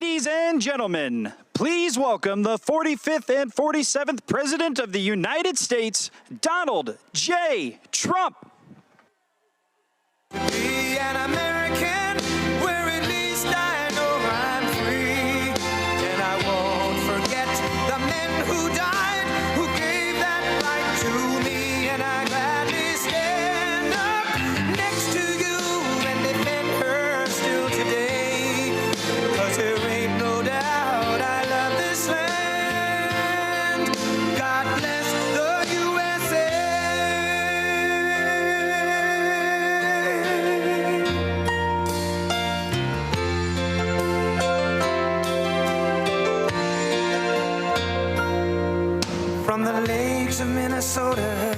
Ladies and gentlemen, please welcome the 45th and 47th President of the United States, Donald J. Trump. Be an American, where at least I know I'm free. And I won't forget the men who died, who gave that right to me. And I gladly stand up next to you and defend her still today. 'Cause there ain't no doubt I love this land. God bless the USA. From the lakes of Minnesota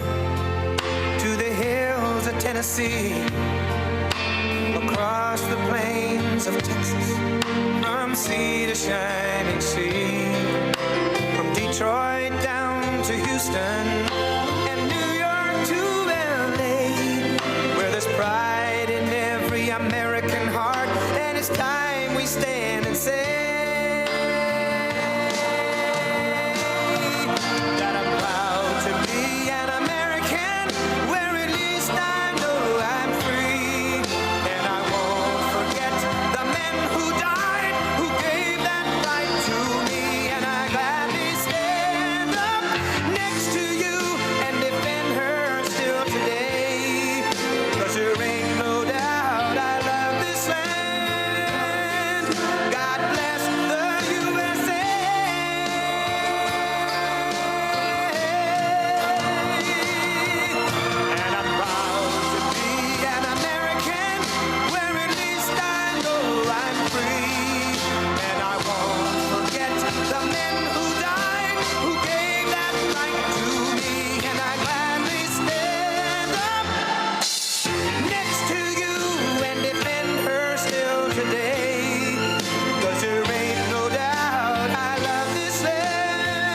to the hills of Tennessee, across the plains of Texas, from sea to shining sea, from Detroit down to Houston and New York to LA, where there's pride in every American heart, and it's time we stand and say that I'm proud to be an American, where at least I know I'm free. And I won't forget the men who died, who gave that right to me. And I gladly stand up next to you and defend her still today. 'Cause there ain't no doubt I love this land. God bless the USA. And I'm proud to be an American, where at least I know I'm free. And I won't forget the men who died, who gave that right to me. And I gladly stand up next to you and defend her still today. 'Cause there ain't no doubt I love this land.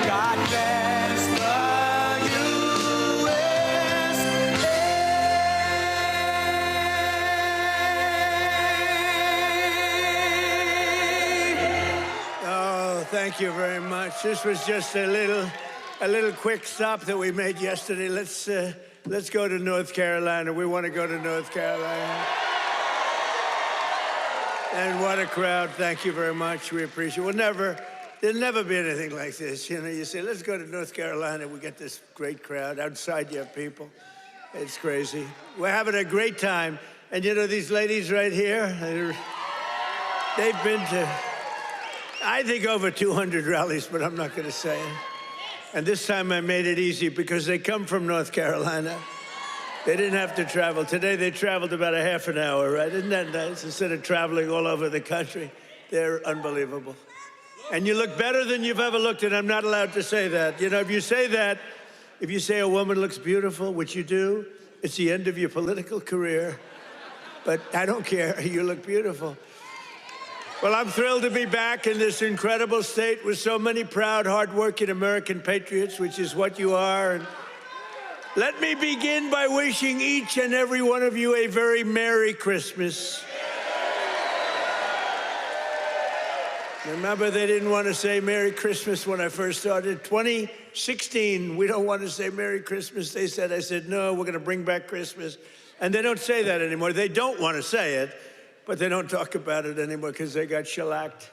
God bless the USA. Oh, thank you very much. This was just a little quick stop that we made yesterday. Let's go to North Carolina. We want to go to North Carolina. And what a crowd. Thank you very much. We appreciate it. There'll never be anything like this. You know, you say, let's go to North Carolina. We get this great crowd. Outside you have people. It's crazy. We're having a great time. And you know, these ladies right here, they've been to, I think, over 200 rallies, but I'm not going to say it. And this time I made it easy because they come from North Carolina. They didn't have to travel. Today they traveled about a half an hour, right? Isn't that nice? Instead of traveling all over the country. They're unbelievable. And you look better than you've ever looked, and I'm not allowed to say that. You know, if you say that, if you say a woman looks beautiful, which you do, it's the end of your political career. But I don't care. You look beautiful. Well, I'm thrilled to be back in this incredible state with so many proud, hardworking American patriots, which is what you are. And let me begin by wishing each and every one of you a very Merry Christmas. Remember, they didn't want to say Merry Christmas when I first started. 2016, we don't want to say Merry Christmas. I said, no, we're going to bring back Christmas. And they don't say that anymore. They don't want to say it, but they don't talk about it anymore because they got shellacked.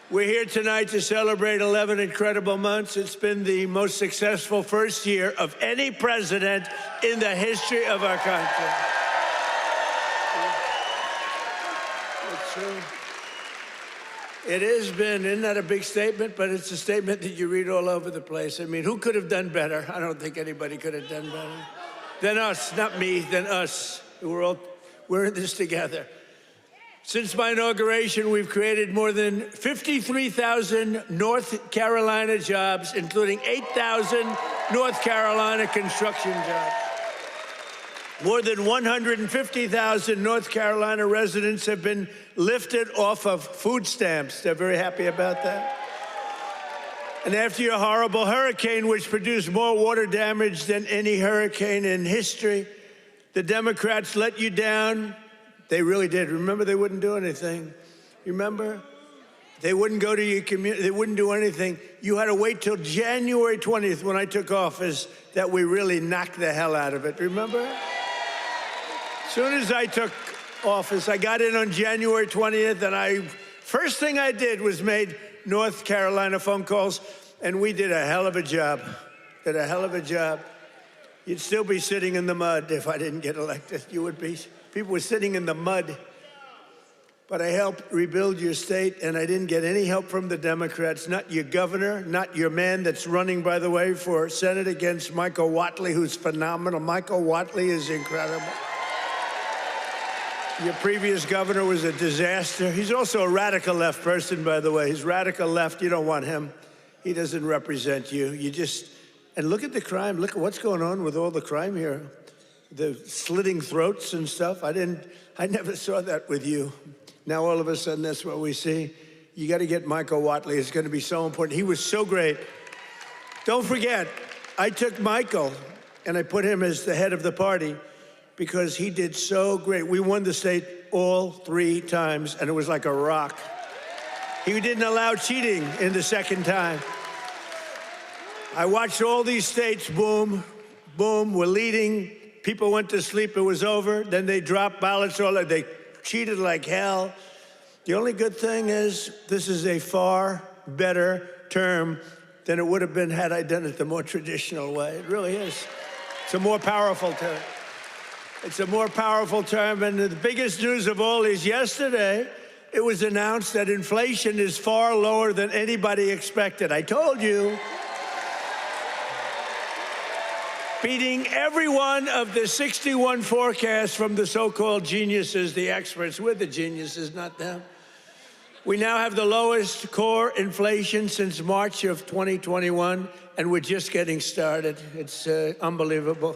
We're here tonight to celebrate 11 incredible months. It's been the most successful first year of any president in the history of our country. It's true. It has been, isn't that a big statement? But it's a statement that you read all over the place. I mean, who could have done better? I don't think anybody could have done better than us, not me, than us. We're in this together. Since my inauguration, we've created more than 53,000 North Carolina jobs, including 8,000 North Carolina construction jobs. More than 150,000 North Carolina residents have been lifted off of food stamps. They're very happy about that. And after your horrible hurricane, which produced more water damage than any hurricane in history, the Democrats let you down. They really did. Remember, they wouldn't do anything. Remember? They wouldn't go to your community. They wouldn't do anything. You had to wait till January 20th when I took office that we really knocked the hell out of it. Remember? As soon as I took office, I got in on January 20th, and first thing I did was made North Carolina phone calls, and we did a hell of a job. Did a hell of a job. You'd still be sitting in the mud if I didn't get elected. You would be. People were sitting in the mud. But I helped rebuild your state, and I didn't get any help from the Democrats, not your governor, not your man that's running, by the way, for Senate against Michael Whatley, who's phenomenal. Michael Whatley is incredible. Your previous governor was a disaster. He's also a radical left person, by the way. He's radical left. You don't want him. He doesn't represent you. And look at the crime. Look at what's going on with all the crime here. The slitting throats and stuff. I never saw that with you. Now, all of a sudden, that's what we see. You got to get Michael Whatley. It's going to be so important. He was so great. Don't forget, I took Michael and I put him as the head of the party because he did so great. We won the state all 3 times, and it was like a rock. He didn't allow cheating in the second time. I watched all these states, boom, boom, we're leading. People went to sleep, it was over. Then they dropped ballots, they cheated like hell. The only good thing is this is a far better term than it would have been had I done it the more traditional way. It really is. It's a more powerful term. It's a more powerful term. And the biggest news of all is yesterday, it was announced that inflation is far lower than anybody expected. I told you. Beating every one of the 61 forecasts from the so-called geniuses, the experts. We're the geniuses, not them. We now have the lowest core inflation since March of 2021, and we're just getting started. It's unbelievable.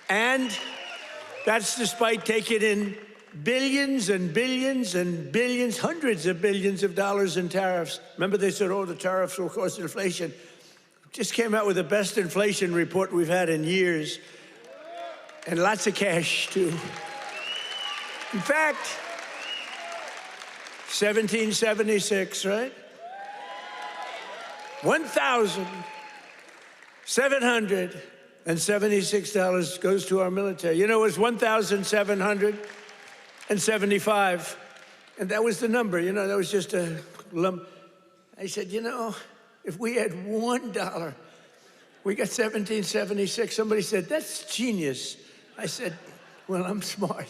And that's despite taking in billions and billions and billions, hundreds of billions of dollars in tariffs. Remember they said, oh, the tariffs will cause inflation. Just came out with the best inflation report we've had in years, and lots of cash, too. In fact, 1776, right? $1,776 goes to our military. You know, it was $1,775, and that was the number. You know, that was just a lump. I said, you know, if we had $1, we got 1776. Somebody said, that's genius. I said, well, I'm smart.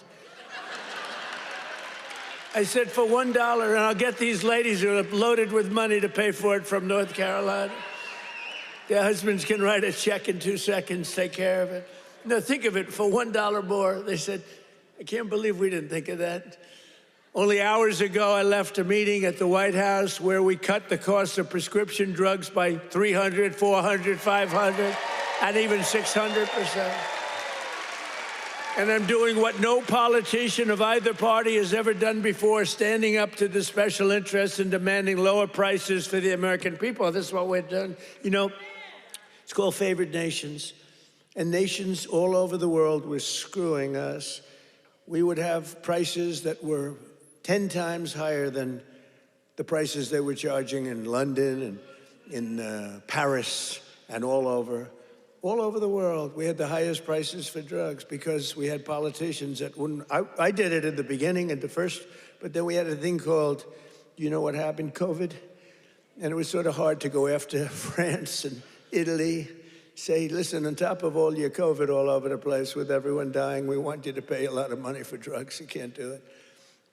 I said, for $1, and I'll get these ladies who are loaded with money to pay for it from North Carolina. Their husbands can write a check in 2 seconds, take care of it. Now, think of it, for $1 more. They said, I can't believe we didn't think of that. Only hours ago, I left a meeting at the White House where we cut the cost of prescription drugs by 300, 400, 500, and even 600%. And I'm doing what no politician of either party has ever done before, standing up to the special interests and demanding lower prices for the American people. This is what we're doing. You know, it's called favored nations. And nations all over the world were screwing us. We would have prices that were 10 times higher than the prices they were charging in London and in Paris and all over the world. We had the highest prices for drugs because we had politicians that wouldn't. I did it at the beginning, at the first, but then we had a thing called, you know what happened, COVID? And it was sort of hard to go after France and Italy, say, listen, on top of all your COVID all over the place with everyone dying, we want you to pay a lot of money for drugs. You can't do it.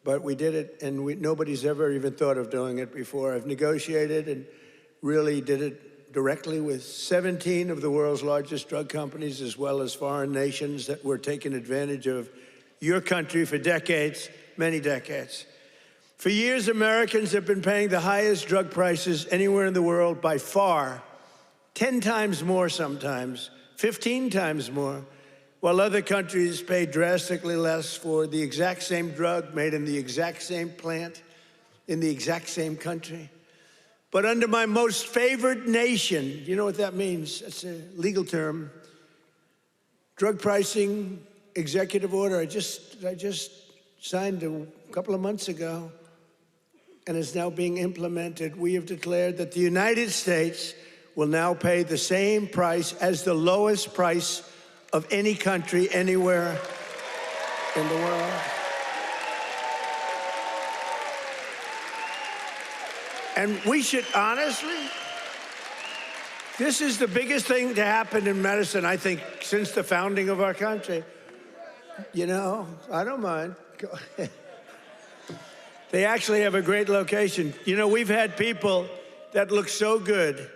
But we did it, and nobody's ever even thought of doing it before. I've negotiated and really did it directly with 17 of the world's largest drug companies, as well as foreign nations that were taking advantage of your country for decades, many decades. For years, Americans have been paying the highest drug prices anywhere in the world by far, 10 times more sometimes, 15 times more, while other countries pay drastically less for the exact same drug made in the exact same plant, in the exact same country. But under my most favored nation, you know what that means? That's a legal term. Drug pricing executive order I just signed a couple of months ago. and is now being implemented, we have declared that the United States will now pay the same price as the lowest price of any country anywhere in the world. And we should honestly, this is the biggest thing to happen in medicine, I think, since the founding of our country. You know, I don't mind. They actually have a great location. You know, we've had people that look so good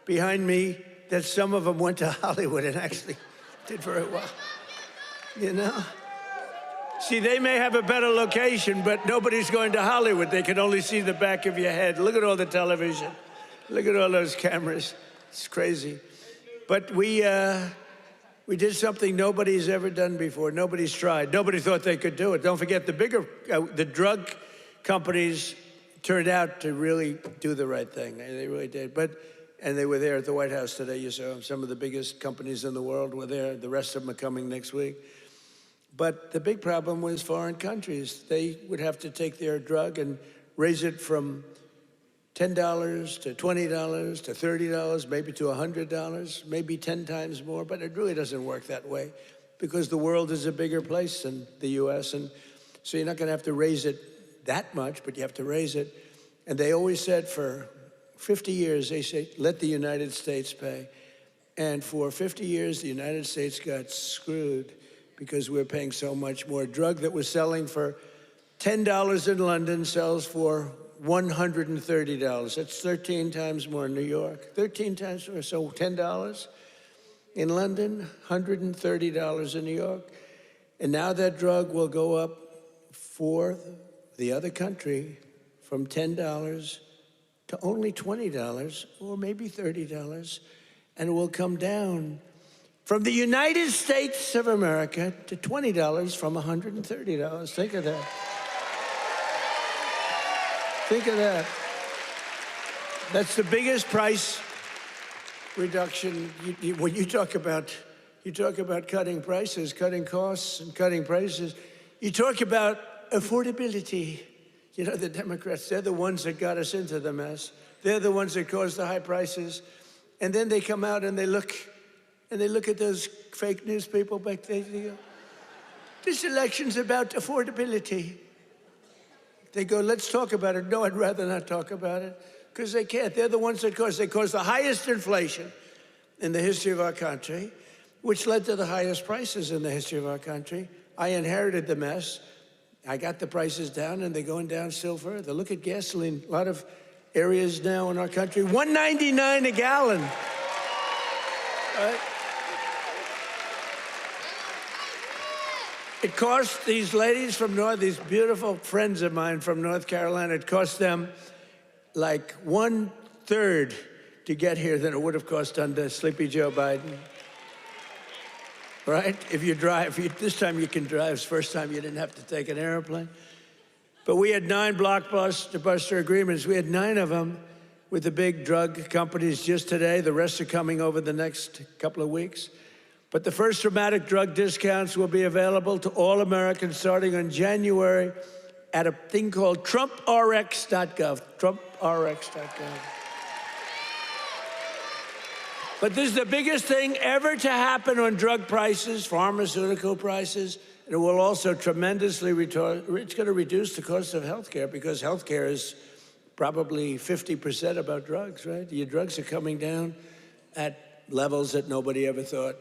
behind me that some of them went to Hollywood and actually did very well. You know? See, they may have a better location, but nobody's going to Hollywood. They can only see the back of your head. Look at all the television. Look at all those cameras. It's crazy. But we did something nobody's ever done before. Nobody's tried. Nobody thought they could do it. Don't forget, the drug companies turned out to really do the right thing. They really did. And they were there at the White House today. You saw them. Some of the biggest companies in the world were there. The rest of them are coming next week. But the big problem was foreign countries. They would have to take their drug and raise it from $10 to $20 to $30, maybe to $100, maybe 10 times more. But it really doesn't work that way because the world is a bigger place than the US. And so you're not going to have to raise it that much, but you have to raise it. And they always said for 50 years, they say, let the United States pay. And for 50 years, the United States got screwed because we're paying so much more. Drug that was selling for $10 in London sells for $130. That's 13 times more in New York. 13 times more, so $10 in London, $130 in New York. And now that drug will go up for the other country from $10 to only $20 or maybe $30. And it will come down from the United States of America to $20 from $130. Think of that. Think of that. That's the biggest price reduction. When you talk about cutting prices, cutting costs, and cutting prices, you talk about affordability. You know, the Democrats, they're the ones that got us into the mess. They're the ones that caused the high prices. And then they come out and they look at those fake news people back there. They go, this election's about affordability. They go, let's talk about it. No, I'd rather not talk about it because they can't. They're the ones that caused the highest inflation in the history of our country, which led to the highest prices in the history of our country. I inherited the mess. I got the prices down, and they're going down still further. Look at gasoline. A lot of areas now in our country, $1.99 a gallon. Right? It cost these ladies from these beautiful friends of mine from North Carolina, it cost them like 1/3 to get here than it would have cost under Sleepy Joe Biden. Right? If you drive, this time you can drive. It's the first time you didn't have to take an airplane. But we had 9 blockbuster agreements. We had 9 of them with the big drug companies just today. The rest are coming over the next couple of weeks. But the first dramatic drug discounts will be available to all Americans starting on January at a thing called TrumpRx.gov. TrumpRx.gov. But this is the biggest thing ever to happen on drug prices, pharmaceutical prices, and it will also tremendously it's going to reduce the cost of healthcare because healthcare is probably 50% about drugs, right? Your drugs are coming down at levels that nobody ever thought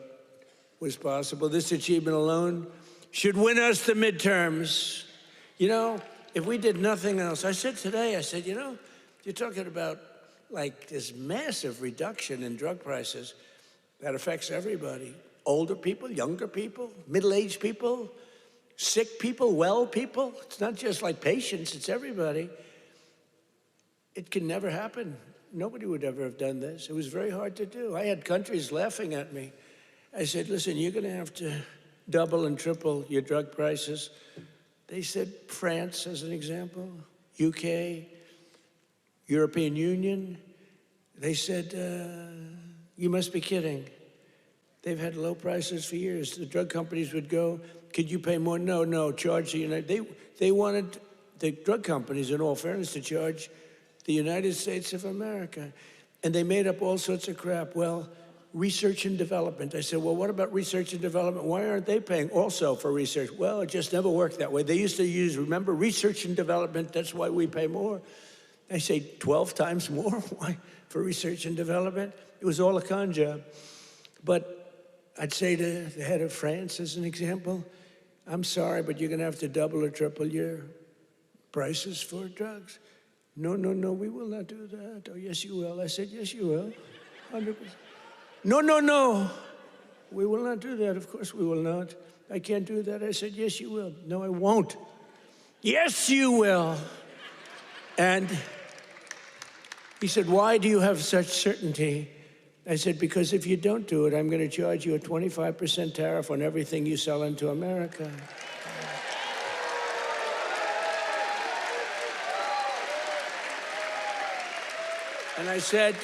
was possible. This achievement alone should win us the midterms. You know, if we did nothing else, I said, you know, you're talking about like this massive reduction in drug prices that affects everybody. Older people, younger people, middle-aged people, sick people, well people. It's not just like patients, it's everybody. It can never happen. Nobody would ever have done this. It was very hard to do. I had countries laughing at me. I said, listen, you're going to have to double and triple your drug prices. They said France, as an example, UK, European Union. They said, you must be kidding. They've had low prices for years. The drug companies would go, could you pay more? No, charge the United. They wanted the drug companies, in all fairness, to charge the United States of America. And they made up all sorts of crap. Well, research and development. I said, well, what about research and development? Why aren't they paying also for research? Well, it just never worked that way. They used to use, remember, research and development, that's why we pay more. I say 12 times more. Why? For research and development? It was all a con job. But I'd say to the head of France, as an example, I'm sorry, but you're going to have to double or triple your prices for drugs. No, no, no, we will not do that. Oh, yes, you will. I said, yes, you will. 100%. No, no, no. We will not do that. Of course we will not. I can't do that. I said, yes, you will. No, I won't. Yes, you will. And he said, why do you have such certainty? I said, because if you don't do it, I'm going to charge you a 25% tariff on everything you sell into America. And I said,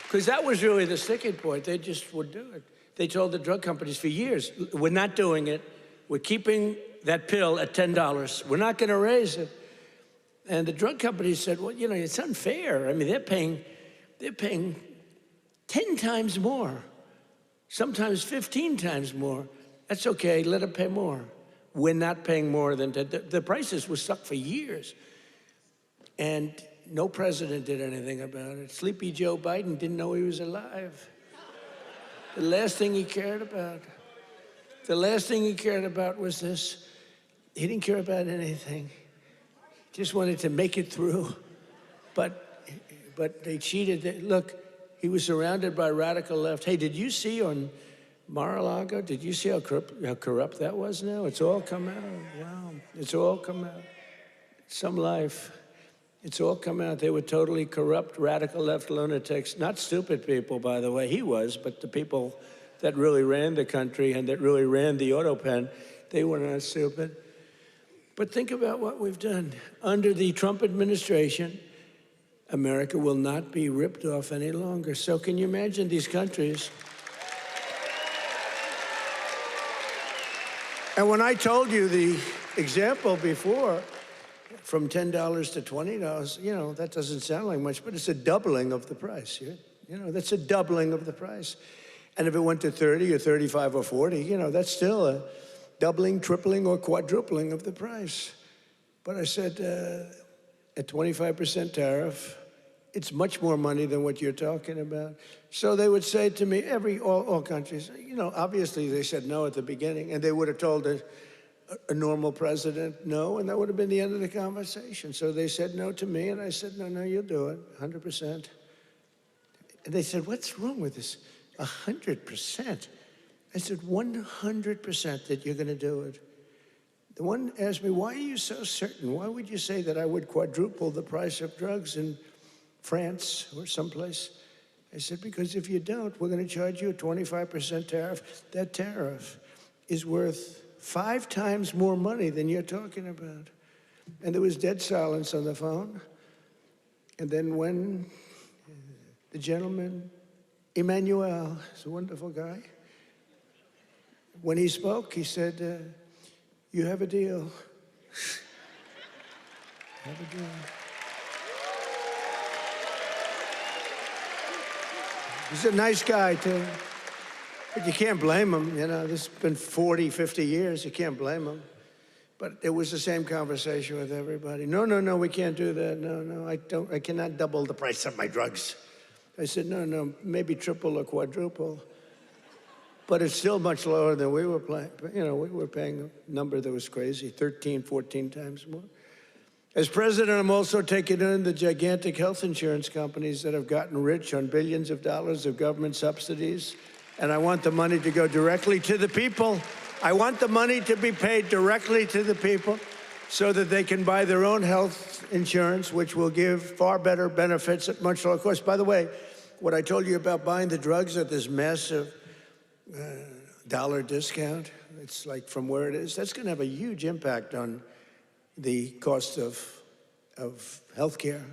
because that was really the sticking point. They just would do it. They told the drug companies for years, we're not doing it. We're keeping that pill at $10. We're not going to raise it. And the drug companies said, well, you know, it's unfair. I mean, they're paying 10 times more, sometimes 15 times more. That's okay, let them pay more. We're not paying more than the prices were stuck for years. And no president did anything about it. Sleepy Joe Biden didn't know he was alive. The last thing he cared about. The last thing he cared about was this. He didn't care about anything. Just wanted to make it through. But they cheated. Look, he was surrounded by radical left. Hey, did you see on Mar-a-Lago, did you see how corrupt that was now? It's all come out. Wow, it's all come out. Some life. It's all come out. They were totally corrupt, radical left lunatics. Not stupid people, by the way. He was, but the people that really ran the country and that really ran the auto pen, they were not stupid. But think about what we've done. Under the Trump administration, America will not be ripped off any longer. So can you imagine these countries? And when I told you the example before, from $10 to $20, you know, that doesn't sound like much, but it's a doubling of the price. You know, that's a doubling of the price. And if it went to 30 or 35 or 40, you know, that's still a doubling, tripling, or quadrupling of the price. But I said, a 25% tariff, it's much more money than what you're talking about. So they would say to me, all countries, you know, obviously they said no at the beginning, and they would have told a normal president no, and that would have been the end of the conversation. So they said no to me, and I said, no, you'll do it, 100%. And they said, what's wrong with this? 100%. I said, 100% that you're going to do it. The one asked me, why are you so certain? Why would you say that I would quadruple the price of drugs in France or someplace? I said, because if you don't, we're going to charge you a 25% tariff. That tariff is worth 5 times more money than you're talking about. And there was dead silence on the phone. And then when the gentleman, Emmanuel, is a wonderful guy, when he spoke, he said, you have a deal. Have a deal. He's a nice guy, too. But you can't blame him, you know. This has been 40, 50 years. You can't blame him. But it was the same conversation with everybody. No, we can't do that. No, I cannot double the price of my drugs. I said, no, maybe triple or quadruple. But it's still much lower than we were paying. You know, we were paying a number that was crazy, 13, 14 times more. As president, I'm also taking in the gigantic health insurance companies that have gotten rich on billions of dollars of government subsidies. And I want the money to go directly to the people. I want the money to be paid directly to the people so that they can buy their own health insurance, which will give far better benefits at much lower cost. By the way, what I told you about buying the drugs at this massive dollar discount, it's like from where it is, that's going to have a huge impact on the cost of health care.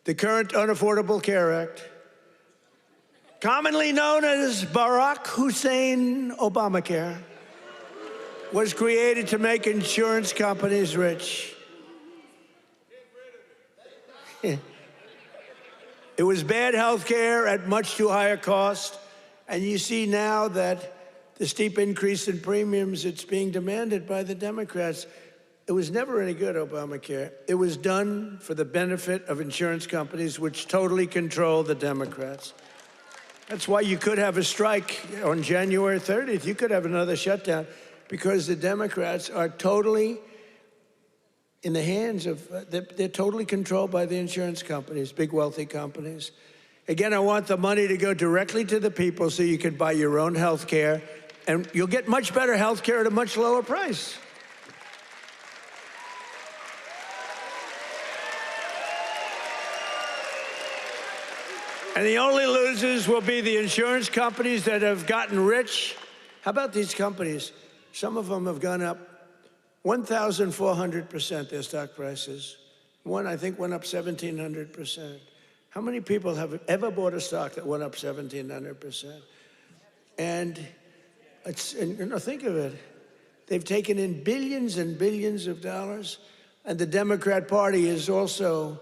The current Unaffordable Care Act, commonly known as Barack Hussein Obamacare, was created to make insurance companies rich. It was bad health care at much too high a cost. And you see now that the steep increase in premiums, it's being demanded by the Democrats. It was never any good, Obamacare. It was done for the benefit of insurance companies, which totally control the Democrats. That's why you could have a strike on January 30th. You could have another shutdown because the Democrats are totally in the hands of, they're totally controlled by the insurance companies, big wealthy companies. Again, I want the money to go directly to the people so you can buy your own health care, and you'll get much better health care at a much lower price. And the only losers will be the insurance companies that have gotten rich. How about these companies? Some of them have gone up 1,400%, their stock prices. One, I think, went up 1,700%. How many people have ever bought a stock that went up 1,700%? And think of it. They've taken in billions and billions of dollars. And the Democrat Party is also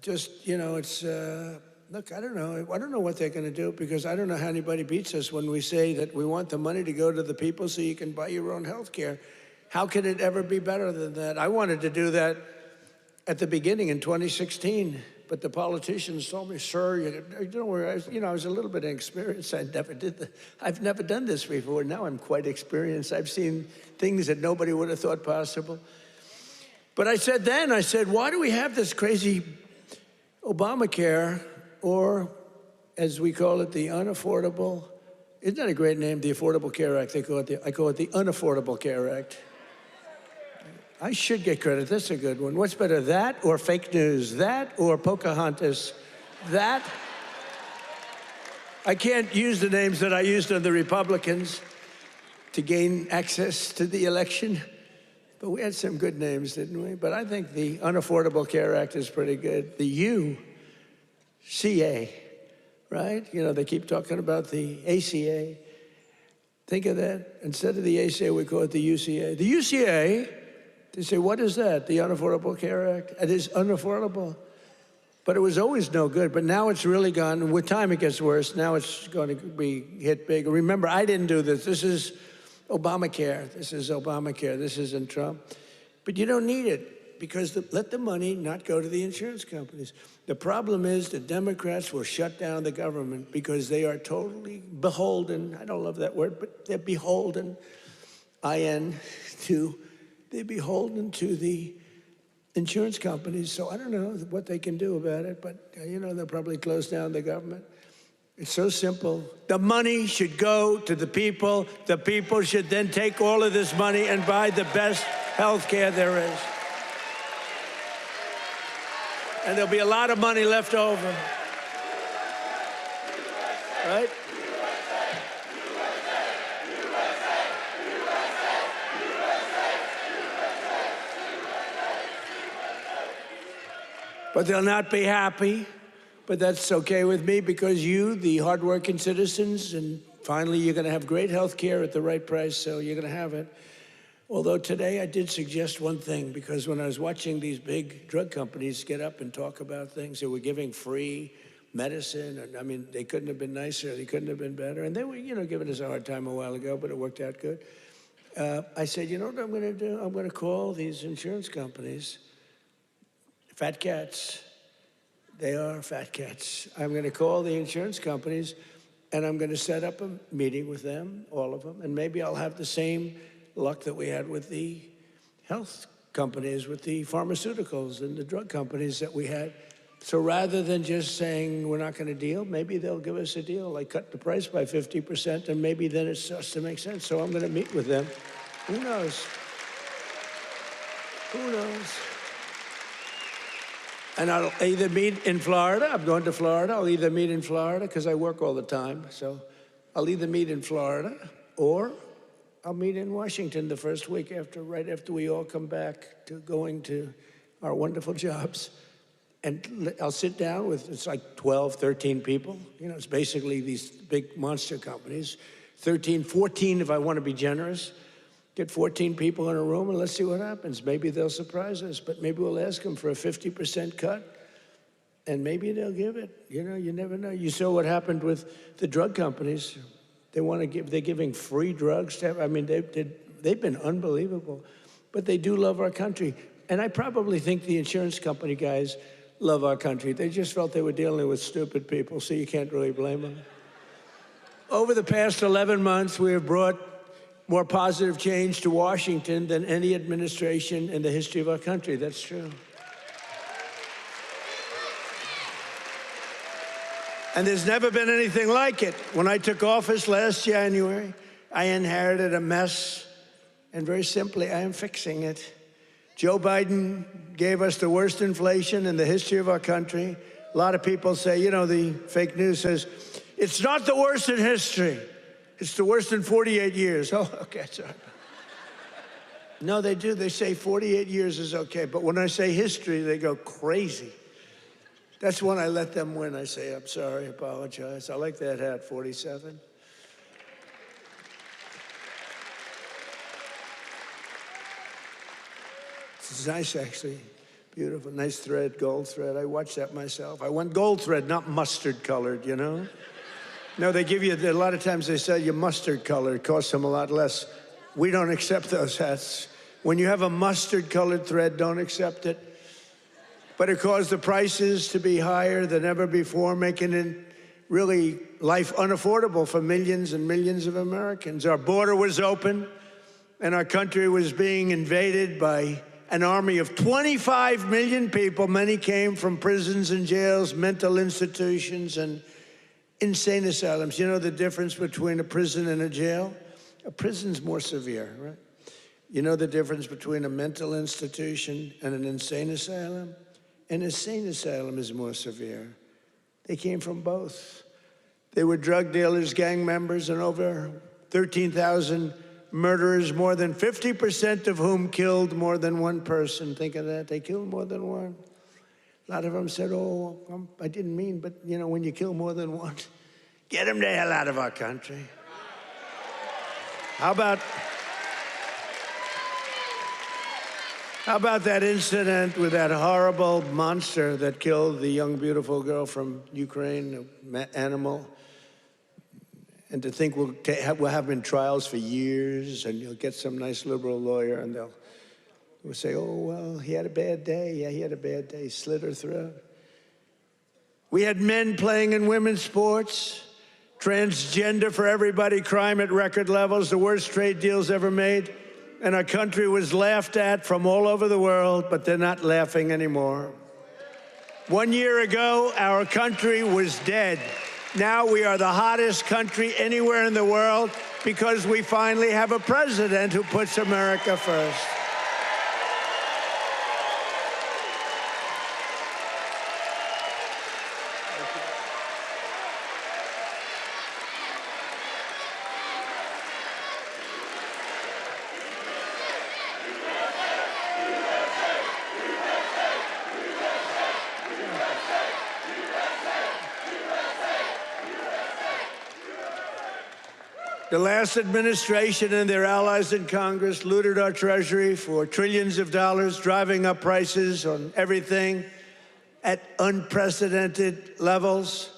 just, it's, look, I don't know what they're going to do, because I don't know how anybody beats us when we say that we want the money to go to the people so you can buy your own health care. How can it ever be better than that? I wanted to do that at the beginning in 2016, but the politicians told me, sir, you don't worry. I was a little bit inexperienced. I've never done this before. Now I'm quite experienced. I've seen things that nobody would have thought possible. But I said, why do we have this crazy Obamacare, or as we call it, the unaffordable, isn't that a great name, the Affordable Care Act? I call it the Unaffordable Care Act. I should get credit. That's a good one. What's better, that or fake news? That or Pocahontas? That? I can't use the names that I used on the Republicans to gain access to the election, but we had some good names, didn't we? But I think the Unaffordable Care Act is pretty good. The UCA, right? They keep talking about the ACA. Think of that. Instead of the ACA, we call it the UCA. The UCA, they say, what is that? The Unaffordable Care Act? It is unaffordable. But it was always no good. But now it's really gone. And with time, it gets worse. Now it's going to be hit big. Remember, I didn't do this. This is Obamacare. This is Obamacare. This isn't Trump. But you don't need it, because let the money not go to the insurance companies. The problem is the Democrats will shut down the government because they are totally beholden. I don't love that word, but they're beholden, they're beholden to the insurance companies. So I don't know what they can do about it, but they'll probably close down the government. It's so simple. The money should go to the people. The people should then take all of this money and buy the best health care there is. And there'll be a lot of money left over. Right? But they'll not be happy. But that's okay with me, because you, the hardworking citizens, and finally you're going to have great health care at the right price, so you're going to have it. Although today I did suggest one thing, because when I was watching these big drug companies get up and talk about things, they were giving free medicine, and I mean, they couldn't have been nicer, they couldn't have been better, and they were, giving us a hard time a while ago, but it worked out good. I said, you know what I'm going to do? I'm going to call these insurance companies fat cats. They are fat cats. I'm going to call the insurance companies, and I'm going to set up a meeting with them, all of them, and maybe I'll have the same luck that we had with the health companies, with the pharmaceuticals and the drug companies that we had. So rather than just saying we're not going to deal, maybe they'll give us a deal, like cut the price by 50%, and maybe then it starts to make sense. So I'm going to meet with them. Who knows? Who knows? And I'll either meet in Florida. I'm going to Florida. I'll either meet in Florida, because I work all the time. So I'll either meet in Florida, or I'll meet in Washington the first week right after we all come back to going to our wonderful jobs. And I'll sit down with, it's like 12, 13 people. It's basically these big monster companies. 13, 14 if I want to be generous. Get 14 people in a room and let's see what happens. Maybe they'll surprise us, but maybe we'll ask them for a 50% cut. And maybe they'll give it. You know, you never know. You saw what happened with the drug companies. They're giving free drugs to, I mean, they've been unbelievable. But they do love our country. And I probably think the insurance company guys love our country. They just felt they were dealing with stupid people, so you can't really blame them. Over the past 11 months, we have brought more positive change to Washington than any administration in the history of our country. That's true. And there's never been anything like it. When I took office last January, I inherited a mess, and very simply, I am fixing it. Joe Biden gave us the worst inflation in the history of our country. A lot of people say, you know, the fake news says, it's not the worst in history. It's the worst in 48 years. Oh, okay, sorry. No, they do. They say 48 years is okay. But when I say history, they go crazy. That's when I let them win. I say, I'm sorry, apologize. I like that hat, 47. It's nice, actually. Beautiful, nice thread, gold thread. I watched that myself. I want gold thread, not mustard colored, you know? No, they give you, a lot of times they sell you mustard colored. It costs them a lot less. We don't accept those hats. When you have a mustard colored thread, don't accept it. But it caused the prices to be higher than ever before, making it really life unaffordable for millions and millions of Americans. Our border was open, and our country was being invaded by an army of 25 million people. Many came from prisons and jails, mental institutions, and insane asylums. You know the difference between a prison and a jail? A prison's more severe, right? You know the difference between a mental institution and an insane asylum? An insane asylum is more severe. They came from both. They were drug dealers, gang members, and over 13,000 murderers, more than 50% of whom killed more than one person. Think of that. They killed more than one. A lot of them said, oh, I didn't mean, but you know, when you kill more than one, get them the hell out of our country. How about that incident with that horrible monster that killed the young, beautiful girl from Ukraine, an animal? And to think we'll have been trials for years, and you'll get some nice liberal lawyer, and they'll say, oh, well, he had a bad day. Yeah, he had a bad day. He slit her throat. We had men playing in women's sports, transgender for everybody, crime at record levels, the worst trade deals ever made. And our country was laughed at from all over the world, but they're not laughing anymore. 1 year ago, our country was dead. Now we are the hottest country anywhere in the world because we finally have a president who puts America first. The last administration and their allies in Congress looted our treasury for trillions of dollars, driving up prices on everything at unprecedented levels.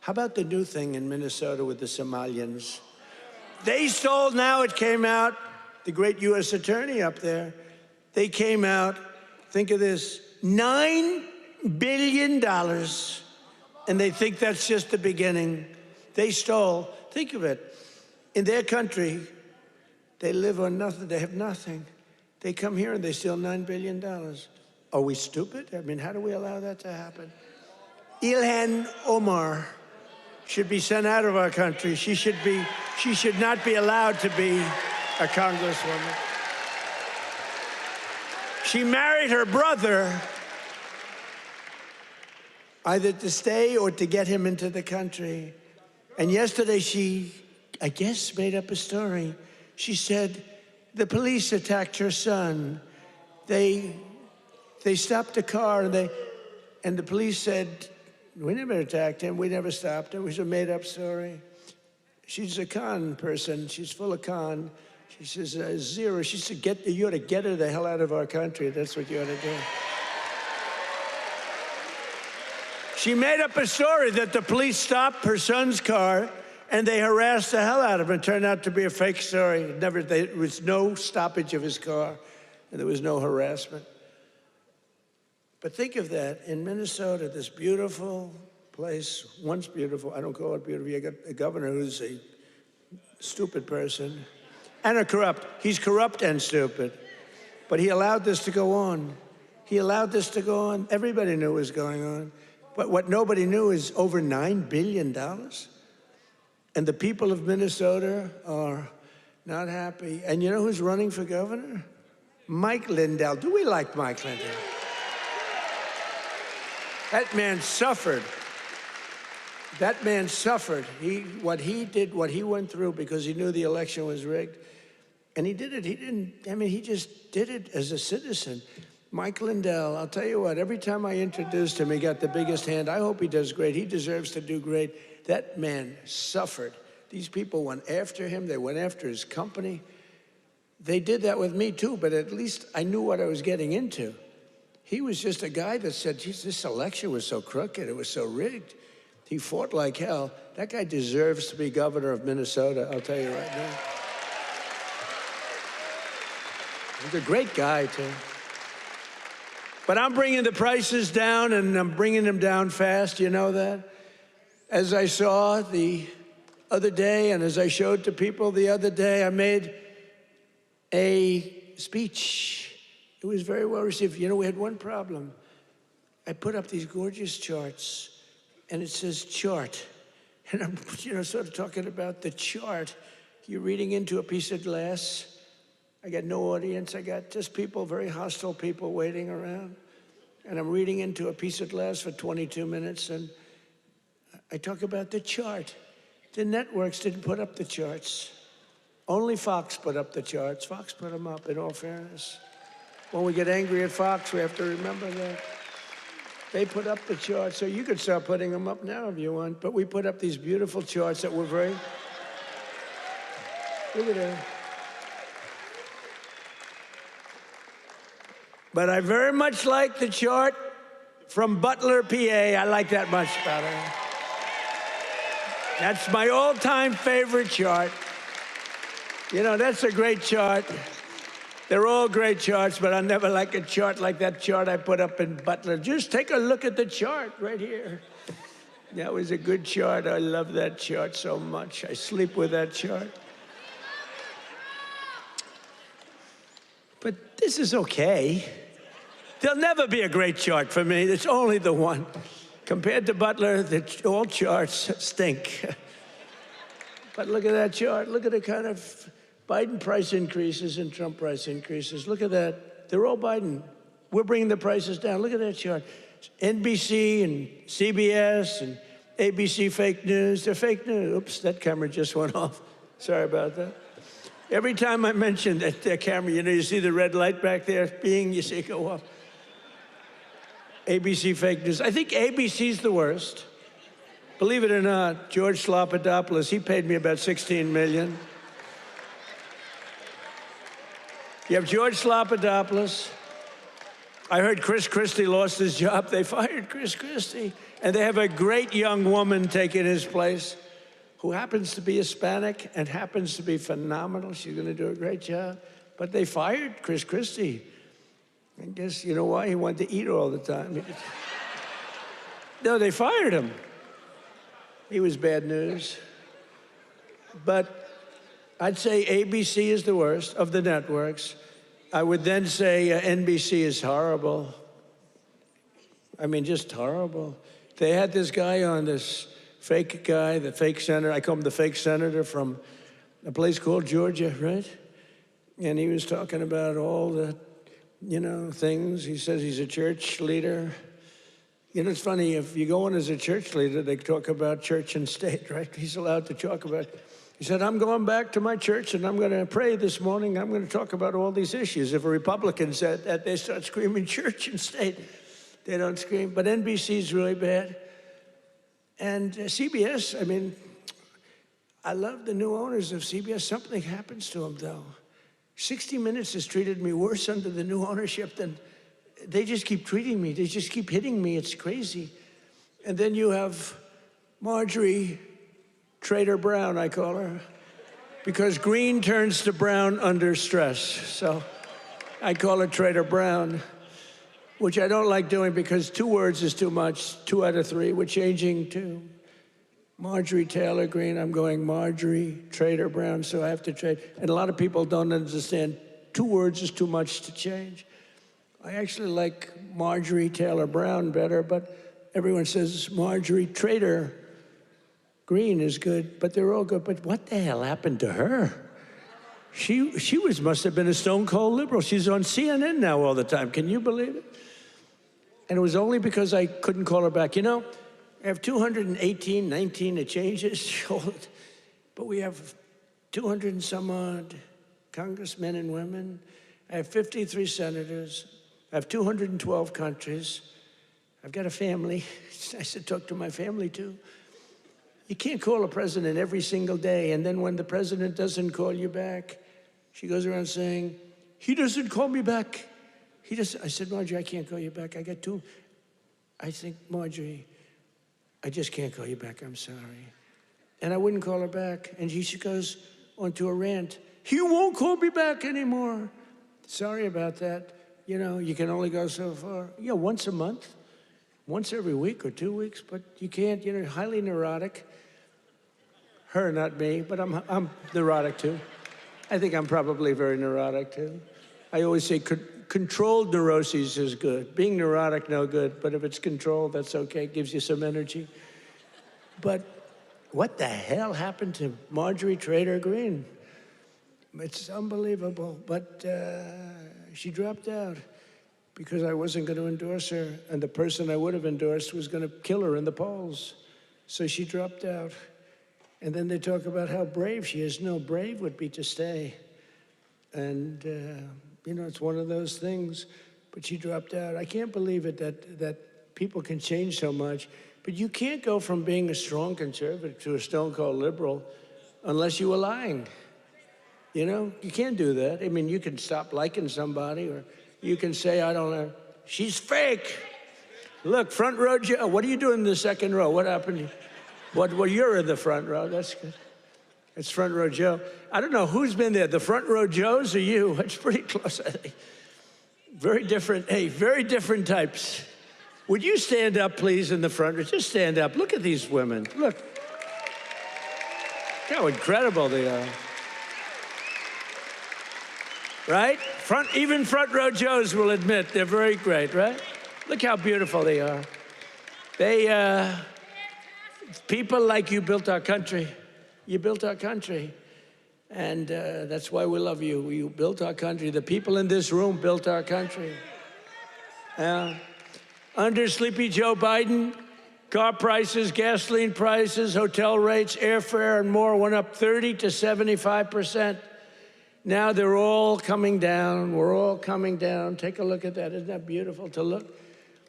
How about the new thing in Minnesota with the Somalians? They stole, now it came out, the great U.S. attorney up there, they came out, think of this, $9 billion, and they think that's just the beginning. They stole, think of it. In their country, they live on nothing. They have nothing. They come here and they steal $9 billion. Are we stupid? I mean, how do we allow that to happen? Ilhan Omar should be sent out of our country. She should not be allowed to be a congresswoman. She married her brother either to stay or to get him into the country. And yesterday she, I guess, made up a story. She said the police attacked her son. They stopped the car, and the police said, we never attacked him, we never stopped him. It was a made-up story. She's a con person. She's full of con. She says, zero. She said, you ought to get her the hell out of our country. That's what you ought to do. She made up a story that the police stopped her son's car and they harassed the hell out of him. It turned out to be a fake story. There was no stoppage of his car, and there was no harassment. But think of that, in Minnesota, this beautiful place, once beautiful, I don't call it beautiful, you got a governor who's a stupid person, and a corrupt. He's corrupt and stupid. But he allowed this to go on. He allowed this to go on. Everybody knew what was going on. But what nobody knew is over $9 billion. And the people of Minnesota are not happy. And you know who's running for governor? Mike Lindell. Do we like Mike Lindell? That man suffered. That man suffered. What he did, what he went through because he knew the election was rigged. And he did it. He just did it as a citizen. Mike Lindell, I'll tell you what, every time I introduced him, he got the biggest hand. I hope he does great. He deserves to do great. That man suffered. These people went after him. They went after his company. They did that with me too, but at least I knew what I was getting into. He was just a guy that said, geez, this election was so crooked. It was so rigged. He fought like hell. That guy deserves to be governor of Minnesota, I'll tell you right now. He's a great guy, too. But I'm bringing the prices down, and I'm bringing them down fast. You know that? As I saw the other day, and as I showed to people the other day, I made a speech. It was very well received. You know, we had one problem. I put up these gorgeous charts, and it says chart. And I'm, sort of talking about the chart. You're reading into a piece of glass. I got no audience. I got just people, very hostile people waiting around. And I'm reading into a piece of glass for 22 minutes, and I talk about the chart. The networks didn't put up the charts. Only Fox put up the charts. Fox put them up, in all fairness. When we get angry at Fox, we have to remember that. They put up the charts, so you could start putting them up now if you want. But we put up these beautiful charts that were very... Look at that. But I very much like the chart from Butler, PA. I like that much better. That's my all-time favorite chart. That's a great chart. They're all great charts, but I never like a chart like that chart I put up in Butler. Just take a look at the chart right here. That was a good chart. I love that chart so much. I sleep with that chart. But this is okay. There'll never be a great chart for me. It's only the one. Compared to Butler, all charts stink. But look at that chart. Look at the kind of Biden price increases and Trump price increases. Look at that. They're all Biden. We're bringing the prices down. Look at that chart. NBC and CBS and ABC fake news. They're fake news. Oops, that camera just went off. Sorry about that. Every time I mention that camera, you see the red light back there, you see it go off. ABC fake news. I think ABC's the worst. Believe it or not, George Slopadopoulos, he paid me about $16 million. You have George Slopadopoulos. I heard Chris Christie lost his job. They fired Chris Christie. And they have a great young woman taking his place who happens to be Hispanic and happens to be phenomenal. She's going to do a great job. But they fired Chris Christie. I guess, you know why? He wanted to eat all the time. No, they fired him. He was bad news. But I'd say ABC is the worst of the networks. I would then say NBC is horrible. I mean, just horrible. They had this guy on, this fake guy, the fake senator. I call him the fake senator from a place called Georgia, right? And he was talking about all the things. He says he's a church leader. It's funny, if you go in as a church leader, they talk about church and state, right? He's allowed to talk about, he said, I'm going back to my church and I'm going to pray this morning. I'm going to talk about all these issues. If a Republican said that, they start screaming church and state. They don't scream. But NBC's really bad. And CBS, I love the new owners of CBS. Something happens to them, though. 60 Minutes has treated me worse under the new ownership than, they just keep treating me. They just keep hitting me. It's crazy. And then you have Marjorie Trader Brown, I call her, because green turns to brown under stress. So I call her Trader Brown, which I don't like doing because 2 words is too much, 2 out of 3. We're changing to Marjorie Taylor Greene. I'm going Marjorie Trader Brown, so I have to trade. And a lot of people don't understand 2 words is too much to change. I actually like Marjorie Taylor Brown better, but everyone says Marjorie Trader Greene is good, but they're all good. But what the hell happened to her? She must have been a stone cold liberal. She's on CNN now all the time. Can you believe it? And it was only because I couldn't call her back. You know, I have 218, 19, it changes, but we have 200 and some odd congressmen and women. I have 53 senators. I have 212 countries. I've got a family. It's nice to talk to my family, too. You can't call a president every single day, and then when the president doesn't call you back, she goes around saying, he doesn't call me back. He doesn't. I said, Marjorie, I can't call you back. I got 2. I think, Marjorie, I just can't call you back. I'm sorry. And I wouldn't call her back. And she goes onto a rant. He won't call me back anymore. Sorry about that. You know, you can only go so far. Yeah, once a month, once every week or 2 weeks, but you can't, you know, highly neurotic. Her, not me, but I'm neurotic too. I think I'm probably very neurotic too. I always say controlled neuroses is good. Being neurotic, no good, but if it's controlled, that's okay. It gives you some energy. But what the hell happened to Marjorie Trader Greene? It's unbelievable, but she dropped out because I wasn't going to endorse her, and the person I would have endorsed was going to kill her in the polls. So she dropped out. And then they talk about how brave she is. No, brave would be to stay. And, you know, it's one of those things. But she dropped out. I can't believe it that people can change so much. But you can't go from being a strong conservative to a stone-cold liberal unless you were lying. You know, you can't do that. I mean, you can stop liking somebody, or you can say, I don't know, she's fake. Look, front row Joe, what are you doing in the second row? What happened? Well, you're in the front row. That's good. It's front row Joe. I don't know who's been there, the front row Joes or you? It's pretty close, I think. Very different, hey, very different types. Would you stand up, please, in the front row? Just stand up. Look at these women. Look how incredible they are. Right? Even front row Joes will admit they're very great, right? Look how beautiful they are. People like you built our country. You built our country. And that's why we love you. You built our country. The people in this room built our country. Under Sleepy Joe Biden, car prices, gasoline prices, hotel rates, airfare, and more went up 30 to 75%. Now they're all coming down. We're all coming down. Take a look at that. Isn't that beautiful to look?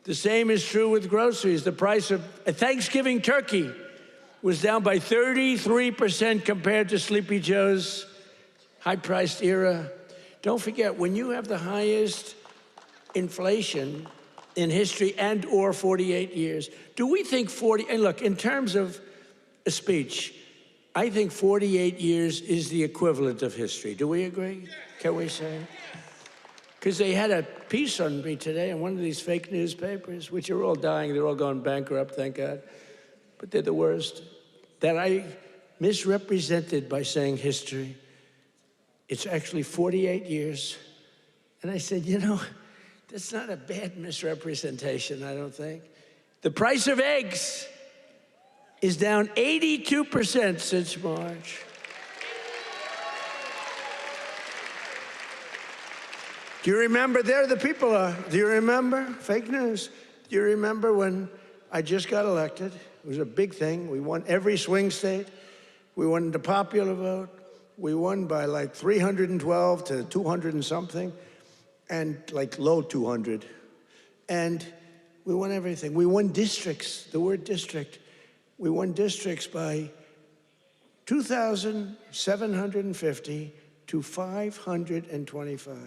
The same is true with groceries. The price of a Thanksgiving turkey was down by 33% compared to Sleepy Joe's high-priced era. Don't forget, when you have the highest inflation in history and or 48 years, do we think and look, in terms of a speech, I think 48 years is the equivalent of history. Do we agree? Can we say? Because they had a piece on me today in one of these fake newspapers, which are all dying. They're all going bankrupt, thank God. But they're the worst. That I misrepresented by saying history. It's actually 48 years. And I said, you know, that's not a bad misrepresentation, I don't think. The price of eggs is down 82% since March. Do you remember? There the people are. Do you remember? Fake news. Do you remember when I just got elected? It was a big thing. We won every swing state. We won the popular vote. We won by like 312 to 200 and something, and like low 200. And we won everything. We won districts, the word district. We won districts by 2,750 to 525.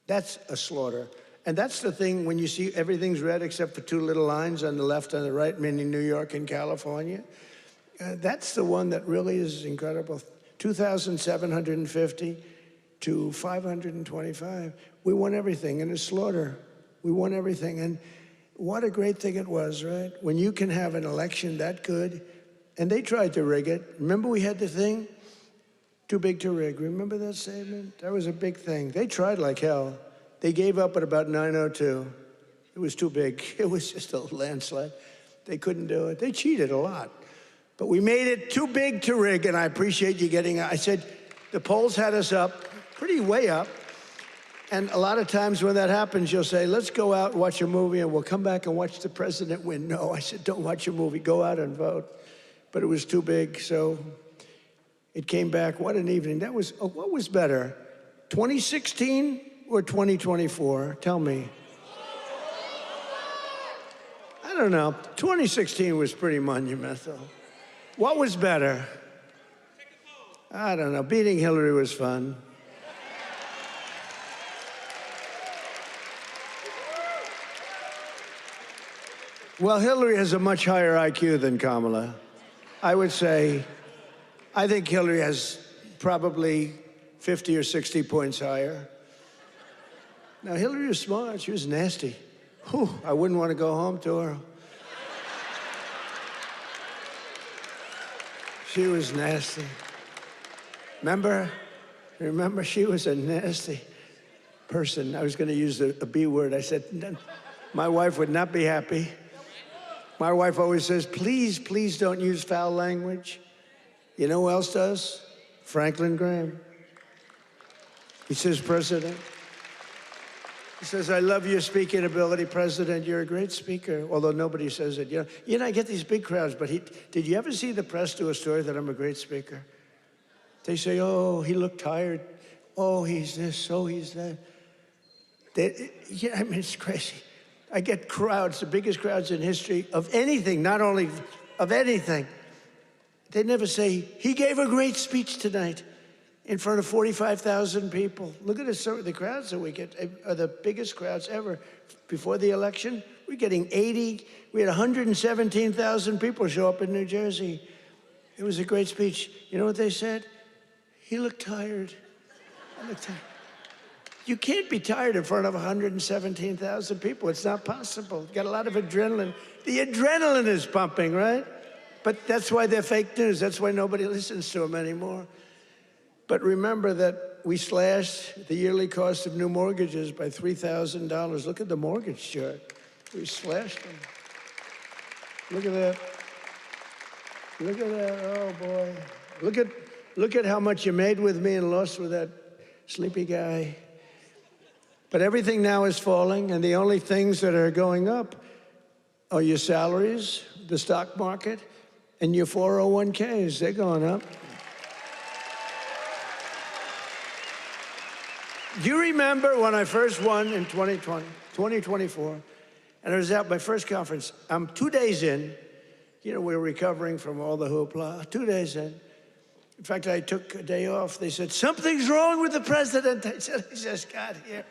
That's a slaughter. And that's the thing when you see everything's red except for two little lines on the left and the right, meaning New York and California. That's the one that really is incredible. 2,750 to 525. We won everything in a slaughter. We won everything. And what a great thing it was, right? When you can have an election that good. And they tried to rig it. Remember we had the thing? Too big to rig. Remember that statement? That was a big thing. They tried like hell. They gave up at about 9:02. It was too big. It was just a landslide. They couldn't do it. They cheated a lot. But we made it too big to rig, and I appreciate you getting out. I said, the polls had us up, pretty way up. And a lot of times when that happens, you'll say, let's go out and watch a movie, and we'll come back and watch the president win. No, I said, don't watch a movie. Go out and vote. But it was too big, so it came back. What an evening. That was, what was better, 2016 or 2024? Tell me. I don't know. 2016 was pretty monumental. What was better? I don't know. Beating Hillary was fun. Well, Hillary has a much higher IQ than Kamala. I would say, I think Hillary has probably 50 or 60 points higher. Now, Hillary was smart. She was nasty. Whew, I wouldn't want to go home to her. She was nasty. Remember, she was a nasty person. I was going to use a B word. I said, my wife would not be happy. My wife always says, please, please don't use foul language. You know who else does? Franklin Graham. He says, President. He says, I love your speaking ability, President. You're a great speaker, although nobody says it. You know, I get these big crowds, but did you ever see the press do a story that I'm a great speaker? They say, oh, he looked tired. Oh, he's this, oh, he's that. Yeah, I mean, it's crazy. I get crowds, the biggest crowds in history of anything, not only of anything. They never say, he gave a great speech tonight in front of 45,000 people. Look at the crowds that we get, are the biggest crowds ever. Before the election, we're getting 80, we had 117,000 people show up in New Jersey. It was a great speech. You know what they said? He looked tired. I looked tired. You can't be tired in front of 117,000 people. It's not possible. You've got a lot of adrenaline. The adrenaline is pumping, right? But that's why they're fake news. That's why nobody listens to them anymore. But remember that we slashed the yearly cost of new mortgages by $3,000. Look at the mortgage chart. We slashed them. Look at that. Look at that. Oh, boy. Look at how much you made with me and lost with that sleepy guy. But everything now is falling, and the only things that are going up are your salaries, the stock market, and your 401ks. They're going up. Do you remember when I first won in 2024, and I was at my first conference? I'm 2 days in. You know, we're recovering from all the hoopla. 2 days in. In fact, I took a day off. They said, something's wrong with the president. I said, I just got here.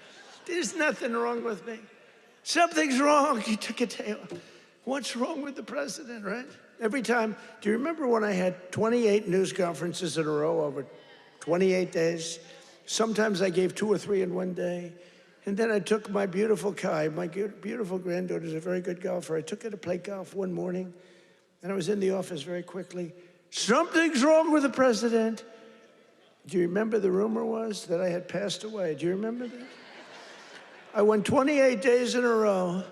There's nothing wrong with me. Something's wrong. You took a day off. What's wrong with the president, right? Every time, do you remember when I had 28 news conferences in a row over 28 days? Sometimes I gave 2 or 3 in one day. And then I took my beautiful Kai, my beautiful granddaughter's a very good golfer. I took her to play golf one morning, and I was in the office very quickly. Something's wrong with the president. Do you remember the rumor was that I had passed away? Do you remember that? I won 28 days in a row.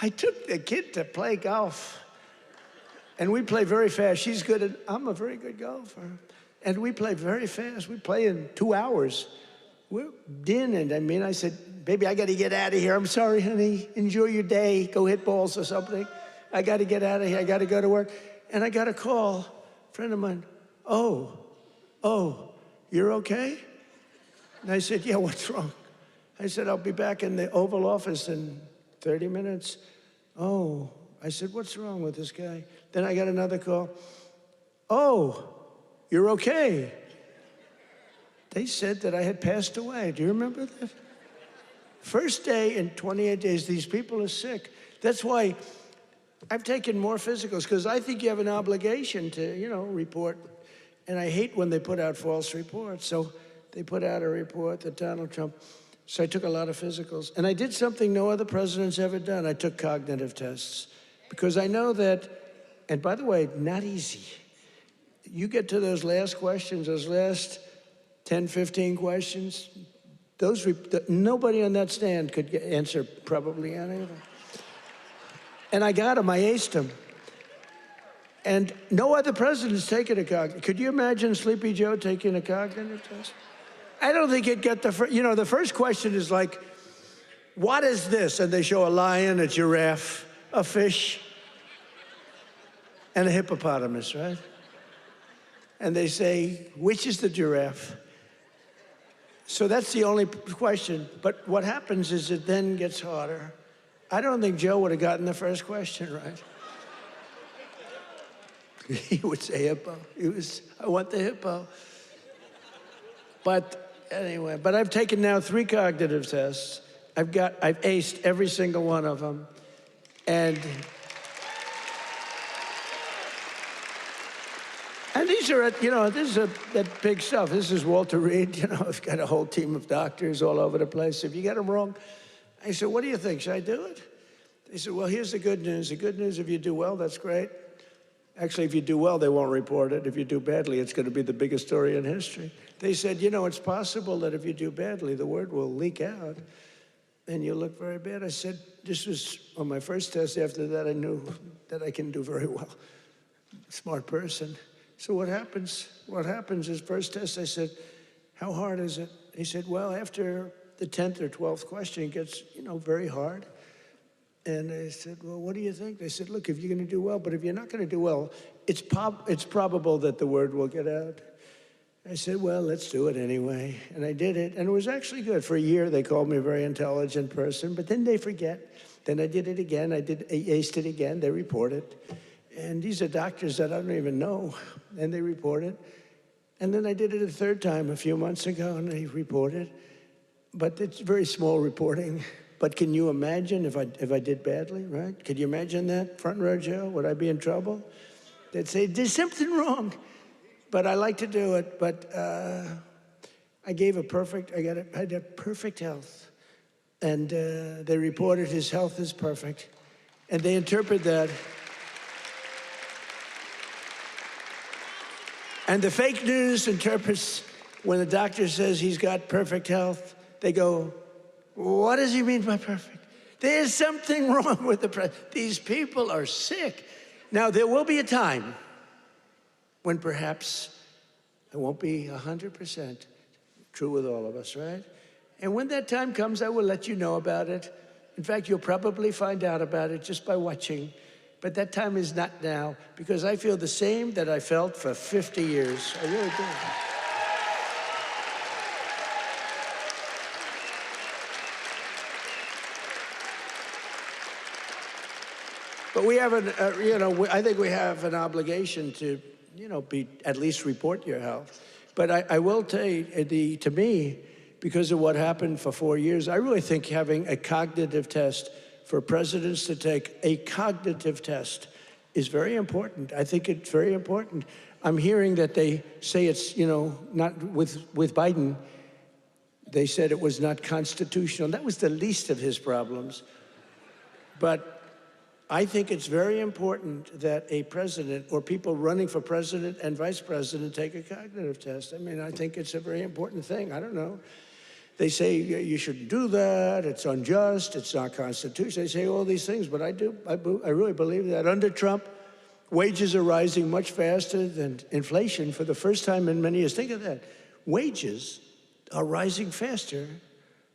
I took the kid to play golf. And we play very fast. She's good at, I'm a very good golfer. And we play very fast. We play in 2 hours. We're dinning. I mean, I said, baby, I got to get out of here. I'm sorry, honey. Enjoy your day. Go hit balls or something. I got to get out of here. I got to go to work. And I got a call, a friend of mine. Oh, you're okay? And I said, yeah, what's wrong? I said, I'll be back in the Oval Office in 30 minutes. Oh, I said, what's wrong with this guy? Then I got another call. Oh, you're okay. They said that I had passed away. Do you remember that? First day in 28 days, these people are sick. That's why I've taken more physicals, because I think you have an obligation to, report. And I hate when they put out false reports. So they put out a report that Donald Trump. So I took a lot of physicals. And I did something no other president's ever done. I took cognitive tests. Because I know that, and by the way, not easy. You get to those last questions, those last 10, 15 questions, nobody on that stand could answer probably any of them. And I got them, I aced them. And no other president's taken a cognitive. Could you imagine Sleepy Joe taking a cognitive test? I don't think he'd get the first question is like, what is this? And they show a lion, a giraffe, a fish, and a hippopotamus, right? And they say, which is the giraffe? So that's the only question. But what happens is it then gets harder. I don't think Joe would have gotten the first question right. He would say hippo. I want the hippo. But anyway, I've taken now 3 cognitive tests. I've aced every single one of them. And these are, this is that big stuff. This is Walter Reed. I've got a whole team of doctors all over the place. If you get them wrong, I said, what do you think? Should I do it? They said, well, here's the good news. The good news, if you do well, that's great. Actually, if you do well, they won't report it. If you do badly, it's going to be the biggest story in history. They said, it's possible that if you do badly, the word will leak out and you'll look very bad. I said, this was on my first test. After that, I knew that I can do very well. Smart person. So what happens? What happens is, first test, I said, how hard is it? He said, well, after the 10th or 12th question, it gets, very hard. And I said, well, what do you think? They said, look, if you're going to do well, but if you're not going to do well, it's probable that the word will get out. I said, well, let's do it anyway. And I did it, and it was actually good. For a year, they called me a very intelligent person, but then they forget. Then I did it again. I aced it again. They report it. And these are doctors that I don't even know, and they report it. And then I did it a third time a few months ago, and they reported. But it's very small reporting. But can you imagine if I did badly, right? Could you imagine that, front row Joe? Would I be in trouble? They'd say, there's something wrong. But I like to do it. But I had perfect health. And they reported his health is perfect. And they interpret that. And the fake news interprets when the doctor says he's got perfect health, they go, what does he mean by perfect? There's something wrong with the president. These people are sick. Now, there will be a time when perhaps it won't be 100% true with all of us, right? And when that time comes, I will let you know about it. In fact, you'll probably find out about it just by watching. But that time is not now, because I feel the same that I felt for 50 years. I really do. But we have I think we have an obligation to, at least report your health. But I will tell you, to me, because of what happened for 4 years, I really think having a cognitive test for presidents to take a cognitive test is very important. I think it's very important. I'm hearing that they say it's, not with Biden, they said it was not constitutional. That was the least of his problems. But I think it's very important that a president or people running for president and vice president take a cognitive test. I mean, I think it's a very important thing. I don't know. They say you shouldn't do that, it's unjust, it's not constitutional. They say all these things, but I really believe that. Under Trump, wages are rising much faster than inflation for the first time in many years. Think of that. Wages are rising faster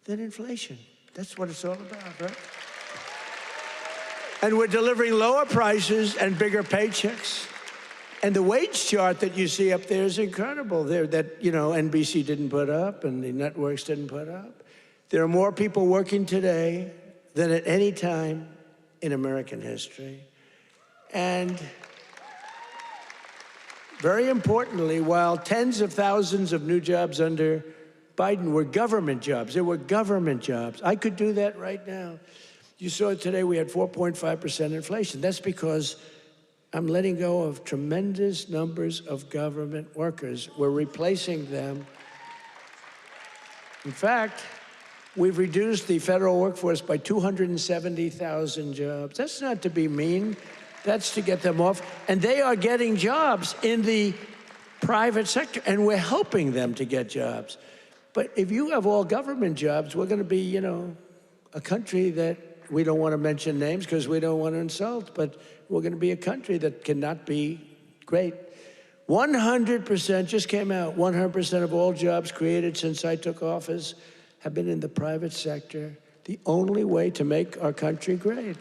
than inflation. That's what it's all about, right? And we're delivering lower prices and bigger paychecks. And the wage chart that you see up there is incredible. That NBC didn't put up and the networks didn't put up. There are more people working today than at any time in American history. And very importantly, while tens of thousands of new jobs under Biden were government jobs. They were government jobs. I could do that right now. You saw today we had 4.5% inflation. That's because I'm letting go of tremendous numbers of government workers. We're replacing them. In fact, we've reduced the federal workforce by 270,000 jobs. That's not to be mean. That's to get them off. And they are getting jobs in the private sector, and we're helping them to get jobs. But if you have all government jobs, we're going to be, a country that we don't want to mention names because we don't want to insult, but we're going to be a country that cannot be great. 100% just came out, 100% of all jobs created since I took office have been in the private sector. The only way to make our country great.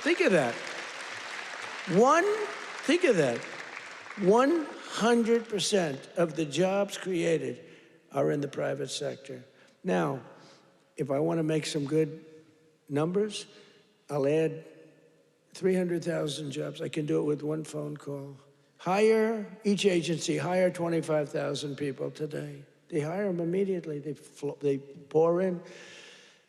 Think of that. Think of that. 100% of the jobs created are in the private sector. Now, if I want to make some good numbers, I'll add 300,000 jobs. I can do it with one phone call. Each agency hire 25,000 people today. They hire them immediately. They pour in,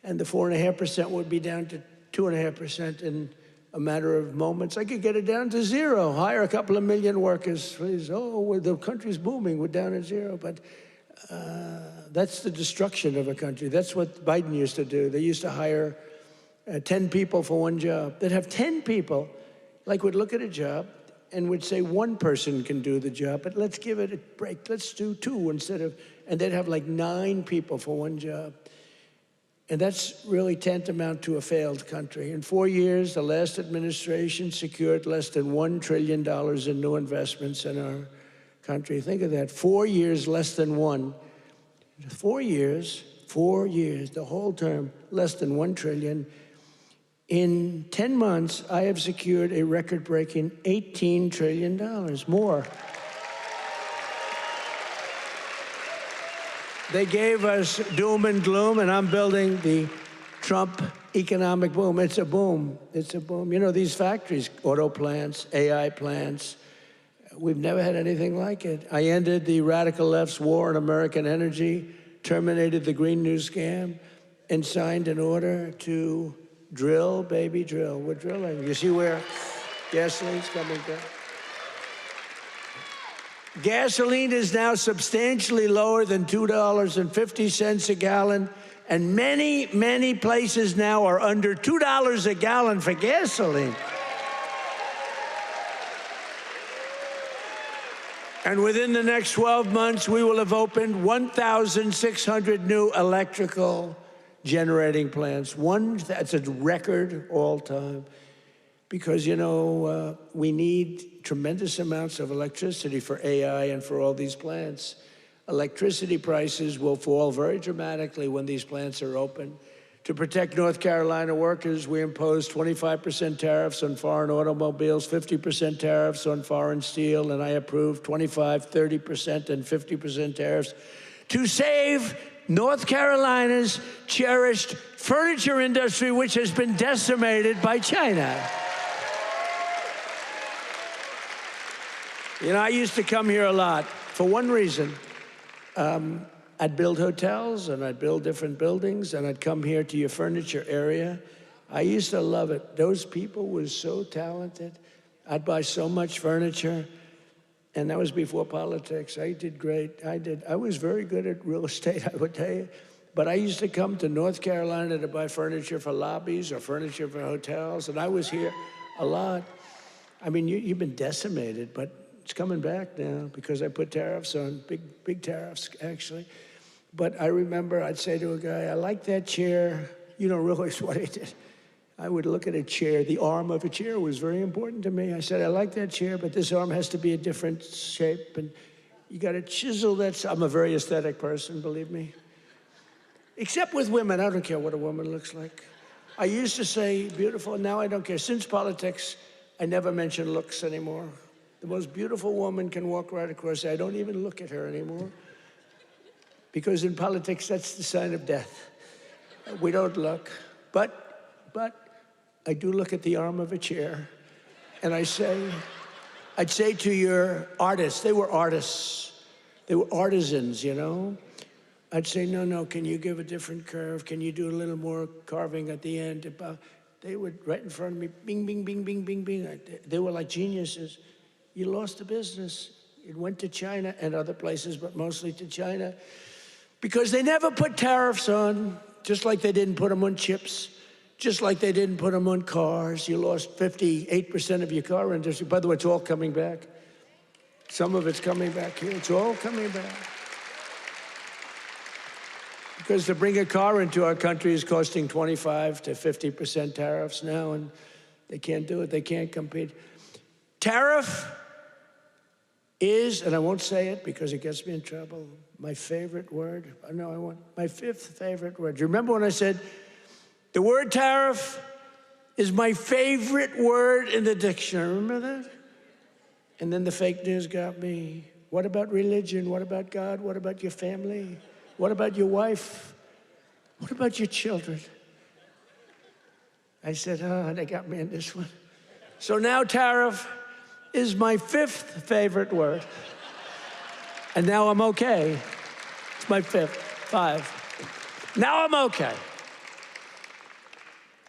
and the 4.5% would be down to 2.5% in a matter of moments. I could get it down to zero. Hire a couple of million workers, please. Oh, the country's booming. We're down at zero. But that's the destruction of a country. That's what Biden used to do. They used to hire 10 people for one job. They'd have 10 people, would look at a job and would say one person can do the job, but let's give it a break. Let's do two instead of, and they'd have 9 people for one job. And that's really tantamount to a failed country. In 4 years, the last administration secured less than $1 trillion in new investments in our country. Think of that, 4 years, less than one. 4 years, the whole term, less than $1 trillion. In 10 months, I have secured a record-breaking $18 trillion more. They gave us doom and gloom, and I'm building the Trump economic boom. It's a boom. It's a boom. These factories, auto plants, AI plants, we've never had anything like it. I ended the radical left's war on American energy, terminated the Green New scam, and signed an order to drill, baby, drill. We're drilling. You see where gasoline's coming down? Gasoline is now substantially lower than $2.50 a gallon, and many, many places now are under $2 a gallon for gasoline. And within the next 12 months, we will have opened 1,600 new electrical generating plants. That's a record all time. Because, we need tremendous amounts of electricity for AI and for all these plants. Electricity prices will fall very dramatically when these plants are open. To protect North Carolina workers, we imposed 25% tariffs on foreign automobiles, 50% tariffs on foreign steel, and I approved 25%, 30%, and 50% tariffs to save North Carolina's cherished furniture industry, which has been decimated by China. I used to come here a lot for one reason. I'd build hotels, and I'd build different buildings, and I'd come here to your furniture area. I used to love it. Those people were so talented. I'd buy so much furniture, and that was before politics. I did great. I was very good at real estate, I would tell you. But I used to come to North Carolina to buy furniture for lobbies or furniture for hotels, and I was here a lot. I mean, you've been decimated, but it's coming back now because I put tariffs on, big tariffs, actually. But I remember I'd say to a guy, I like that chair. You don't realize what I did. I would look at a chair. The arm of a chair was very important to me. I said, I like that chair, but this arm has to be a different shape. And you got to chisel that. I'm a very aesthetic person, believe me. Except with women. I don't care what a woman looks like. I used to say beautiful. Now I don't care. Since politics, I never mention looks anymore. The most beautiful woman can walk right across. I don't even look at her anymore. Because in politics, that's the sign of death. We don't look. But I do look at the arm of a chair. And I'd say to your artists, they were artists. They were artisans, you know? I'd say, no, can you give a different curve? Can you do a little more carving at the end? They would, right in front of me, bing, bing, bing, bing, bing, bing. They were like geniuses. You lost the business. It went to China and other places, but mostly to China, because they never put tariffs on, just like they didn't put them on chips, just like they didn't put them on cars. You lost 58% of your car industry. By the way, it's all coming back. Some of it's coming back here. It's all coming back. Because to bring a car into our country is costing 25 to 50% tariffs now, and they can't do it. They can't compete. Tariff is, and I won't say it because it gets me in trouble, my favorite word. No, I want my fifth favorite word. Do you remember when I said the word tariff is my favorite word in the dictionary? Remember that? And then the fake news got me. What about religion? What about God? What about your family? What about your wife? What about your children? I said, oh, they got me in this one. So now tariff is my fifth favorite word. And now I'm okay. It's my fifth, 5. Now I'm okay.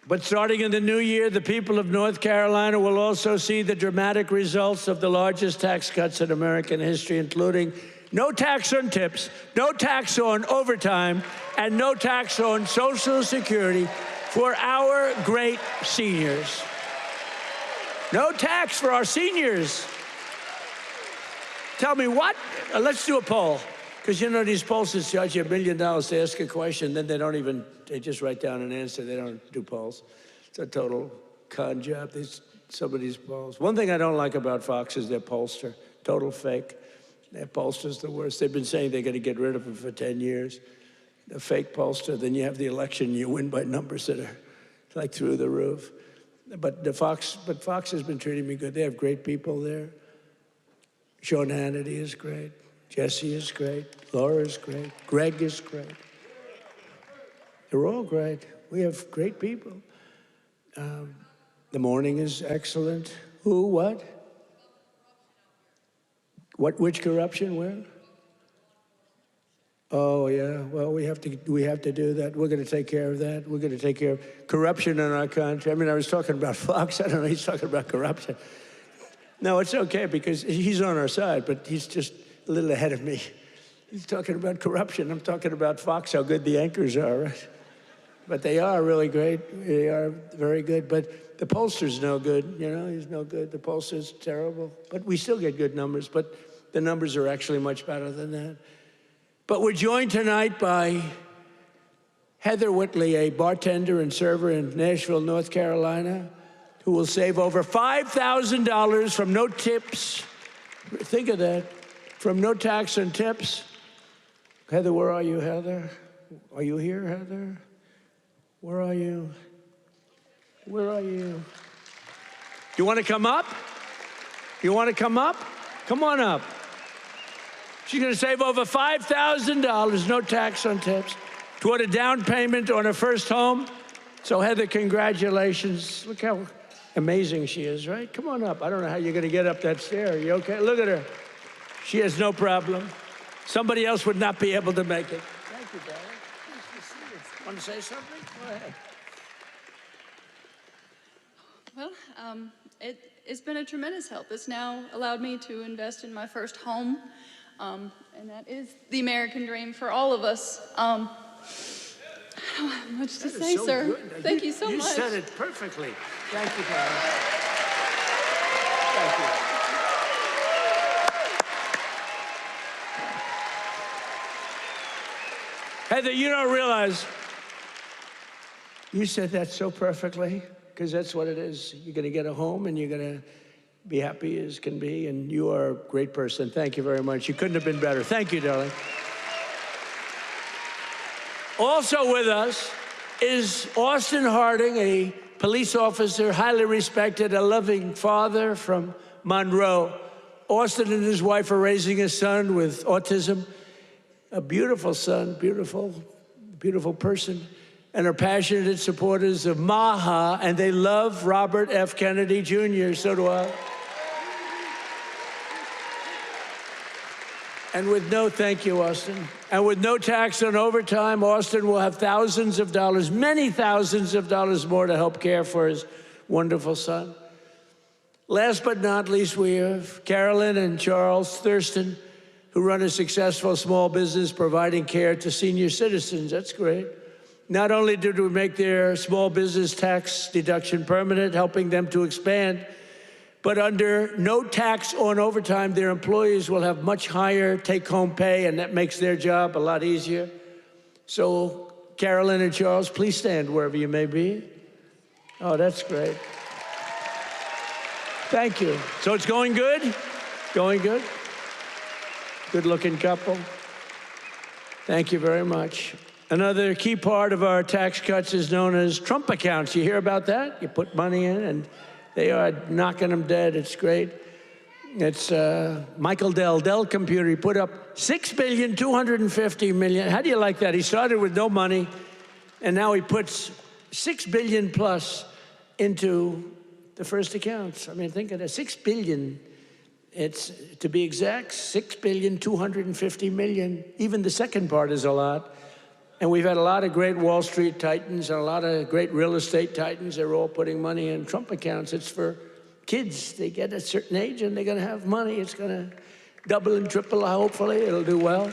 But starting in the new year, the people of North Carolina will also see the dramatic results of the largest tax cuts in American history, including no tax on tips, no tax on overtime, and no tax on Social Security for our great seniors. No tax for our seniors. Tell me what? Let's do a poll. Because you know these pollsters charge you $1 million to ask a question, then they just write down an answer. They don't do polls. It's a total con job, some of these polls. One thing I don't like about Fox is their pollster, total fake. Their pollster's the worst. They've been saying they're going to get rid of him for 10 years. The fake pollster, then you have the election, you win by numbers that are like through the roof. But Fox has been treating me good. They have great people there. Sean Hannity is great. Jesse is great. Laura is great. Greg is great. They're all great. We have great people. The morning is excellent. Who? What? Which corruption? Where? Oh yeah. Well, we have to do that. We're going to take care of that. We're going to take care of corruption in our country. I mean, I was talking about Fox. I don't know. He's talking about corruption. No, it's okay because he's on our side, but he's just a little ahead of me. He's talking about corruption. I'm talking about Fox, how good the anchors are, right? But they are really great. They are very good. But the pollster's no good, you know? He's no good. The pollster's terrible. But we still get good numbers, but the numbers are actually much better than that. But we're joined tonight by Heather Whitley, a bartender and server in Nashville, North Carolina, who will save over $5,000 from no tips. Think of that. From no tax on tips. Heather, where are you, Heather? Are you here, Heather? Where are you? Where are you? You want to come up? You want to come up? Come on up. She's going to save over $5,000, no tax on tips, toward a down payment on her first home. So, Heather, congratulations. Look how amazing she is, right? Come on up. I don't know how you're going to get up that stair. Are you okay? Look at her. She has no problem. Somebody else would not be able to make it. Thank you, darling. Nice to see you. Want to say something? Go ahead. Well, it's been a tremendous help. It's now allowed me to invest in my first home, and that is the American dream for all of us. I don't have much to say, so sir. Good. Thank you so much. You said it perfectly. Thank you, darling. Thank you. Heather, you don't realize you said that so perfectly, because that's what it is. You're going to get a home, and you're going to be happy as can be, and you are a great person. Thank you very much. You couldn't have been better. Thank you, darling. Also with us is Austin Harding, a police officer, highly respected, a loving father from Monroe. Austin and his wife are raising a son with autism. A beautiful son, beautiful, beautiful person, and are passionate supporters of MAHA, and they love Robert F. Kennedy Jr., so do I. And with no, thank you, Austin. And with no tax on overtime, Austin will have thousands of dollars, many thousands of dollars more to help care for his wonderful son. Last but not least, we have Carolyn and Charles Thurston, who run a successful small business providing care to senior citizens. That's great. Not only did we make their small business tax deduction permanent, helping them to expand, but under no tax on overtime, their employees will have much higher take-home pay, and that makes their job a lot easier. So, Carolyn and Charles, please stand wherever you may be. Oh, that's great. Thank you. So it's going good? Going good? Good-looking couple. Thank you very much. Another key part of our tax cuts is known as Trump accounts. You hear about that? You put money in, and they are knocking them dead. It's great. It's Michael Dell Computer. He put up $6.25 billion. How do you like that? He started with no money, and now he puts $6 billion plus into the first accounts. I mean, think of that. $6 billion. It's, to be exact, $6.25 billion. Even the second part is a lot. And we've had a lot of great Wall Street titans and a lot of great real estate titans. They're all putting money in Trump accounts. It's for kids. They get a certain age and they're going to have money. It's going to double and triple. Hopefully, it'll do well.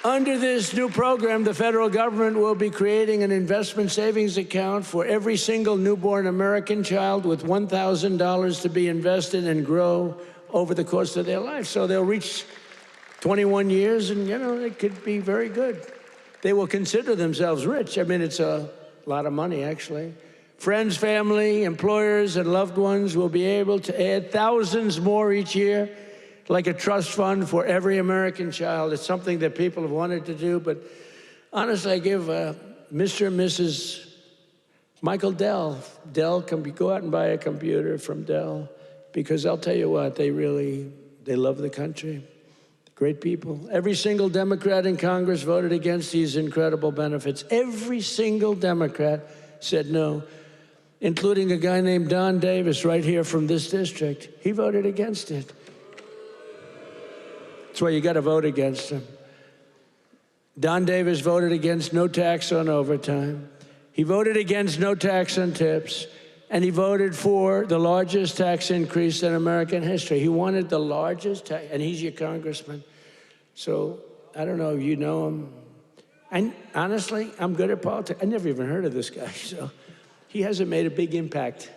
Under this new program, the federal government will be creating an investment savings account for every single newborn American child with $1,000 to be invested and grow over the course of their life. So they'll reach 21 years, and, it could be very good. They will consider themselves rich. I mean, it's a lot of money, actually. Friends, family, employers, and loved ones will be able to add thousands more each year, like a trust fund for every American child. It's something that people have wanted to do, but honestly, I give Mr. and Mrs. Michael Dell. Dell, go out and buy a computer from Dell, because I'll tell you what, they love the country. Great people. Every single Democrat in Congress voted against these incredible benefits. Every single Democrat said no, including a guy named Don Davis right here from this district. He voted against it. That's why you got to vote against him. Don Davis voted against no tax on overtime. He voted against no tax on tips. And he voted for the largest tax increase in American history. He wanted the largest tax, and he's your congressman. So I don't know if you know him. And honestly, I'm good at politics. I never even heard of this guy, so he hasn't made a big impact.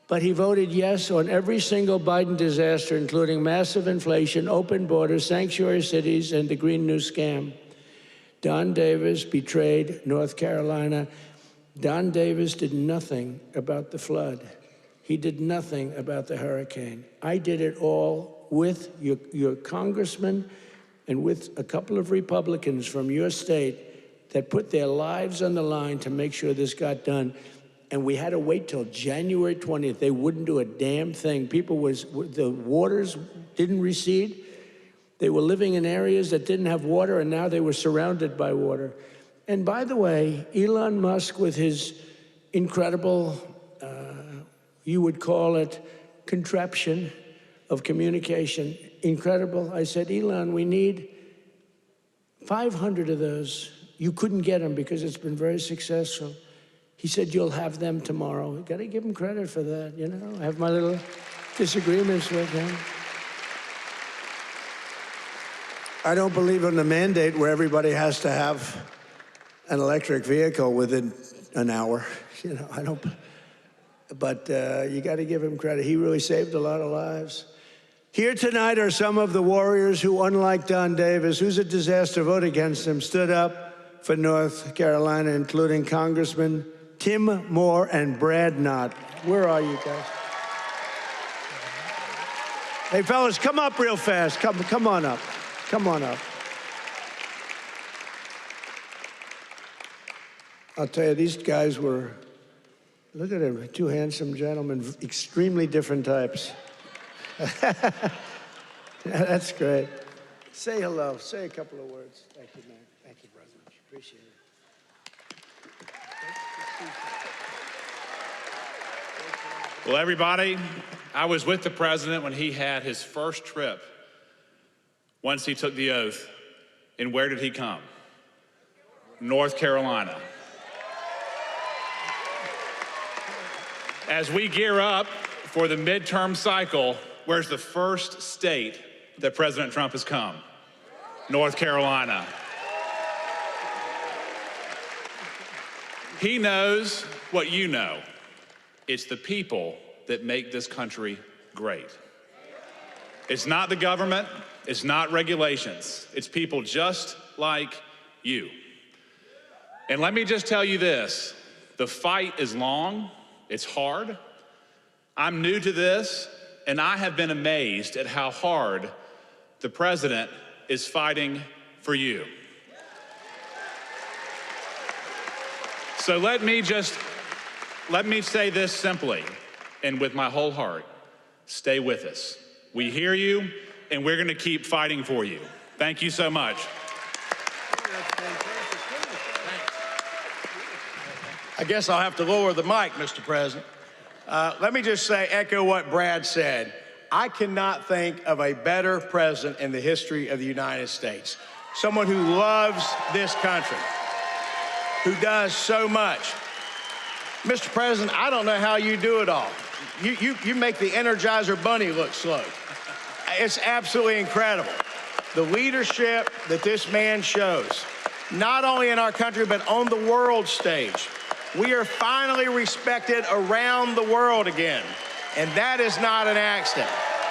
But he voted yes on every single Biden disaster, including massive inflation, open borders, sanctuary cities, and the Green New Scam. Don Davis betrayed North Carolina. Don Davis did nothing about the flood. He did nothing about the hurricane. I did it all with your congressman and with a couple of Republicans from your state that put their lives on the line to make sure this got done. And we had to wait till January 20th. They wouldn't do a damn thing. The waters didn't recede. They were living in areas that didn't have water, and now they were surrounded by water. And by the way, Elon Musk, with his incredible, you would call it contraption of communication, incredible. I said, Elon, we need 500 of those. You couldn't get them because it's been very successful. He said, you'll have them tomorrow. You got to give him credit for that, I have my little disagreements with him. I don't believe in the mandate where everybody has to have an electric vehicle within an hour. I don't. But you got to give him credit. He really saved a lot of lives. Here tonight are some of the warriors who, unlike Don Davis, who's a disaster, vote against him, stood up for North Carolina, including Congressman Tim Moore and Brad Knott. Where are you guys? Hey, fellas, come up real fast. Come on up. Come on up. I'll tell you, these guys were, look at them, two handsome gentlemen, extremely different types. That's great. Say hello. Say a couple of words. Thank you, man. Thank you very much. Appreciate it. Well, everybody, I was with the president when he had his first trip once he took the oath. And where did he come? North Carolina. As we gear up for the midterm cycle, where's the first state that President Trump has come? North Carolina. He knows what you know. It's the people that make this country great. It's not the government, it's not regulations, it's people just like you. And let me just tell you this, the fight is long, it's hard. I'm new to this, and I have been amazed at how hard the president is fighting for you. So let me say this simply and with my whole heart. Stay with us. We hear you, and we're going to keep fighting for you. Thank you so much. I guess I'll have to lower the mic, Mr. President. Let me just say, echo what Brad said. I cannot think of a better president in the history of the United States. Someone who loves this country, who does so much. Mr. President, I don't know how you do it all. You make the Energizer Bunny look slow. It's absolutely incredible. The leadership that this man shows, not only in our country, but on the world stage. We are finally respected around the world again, and that is not an accident.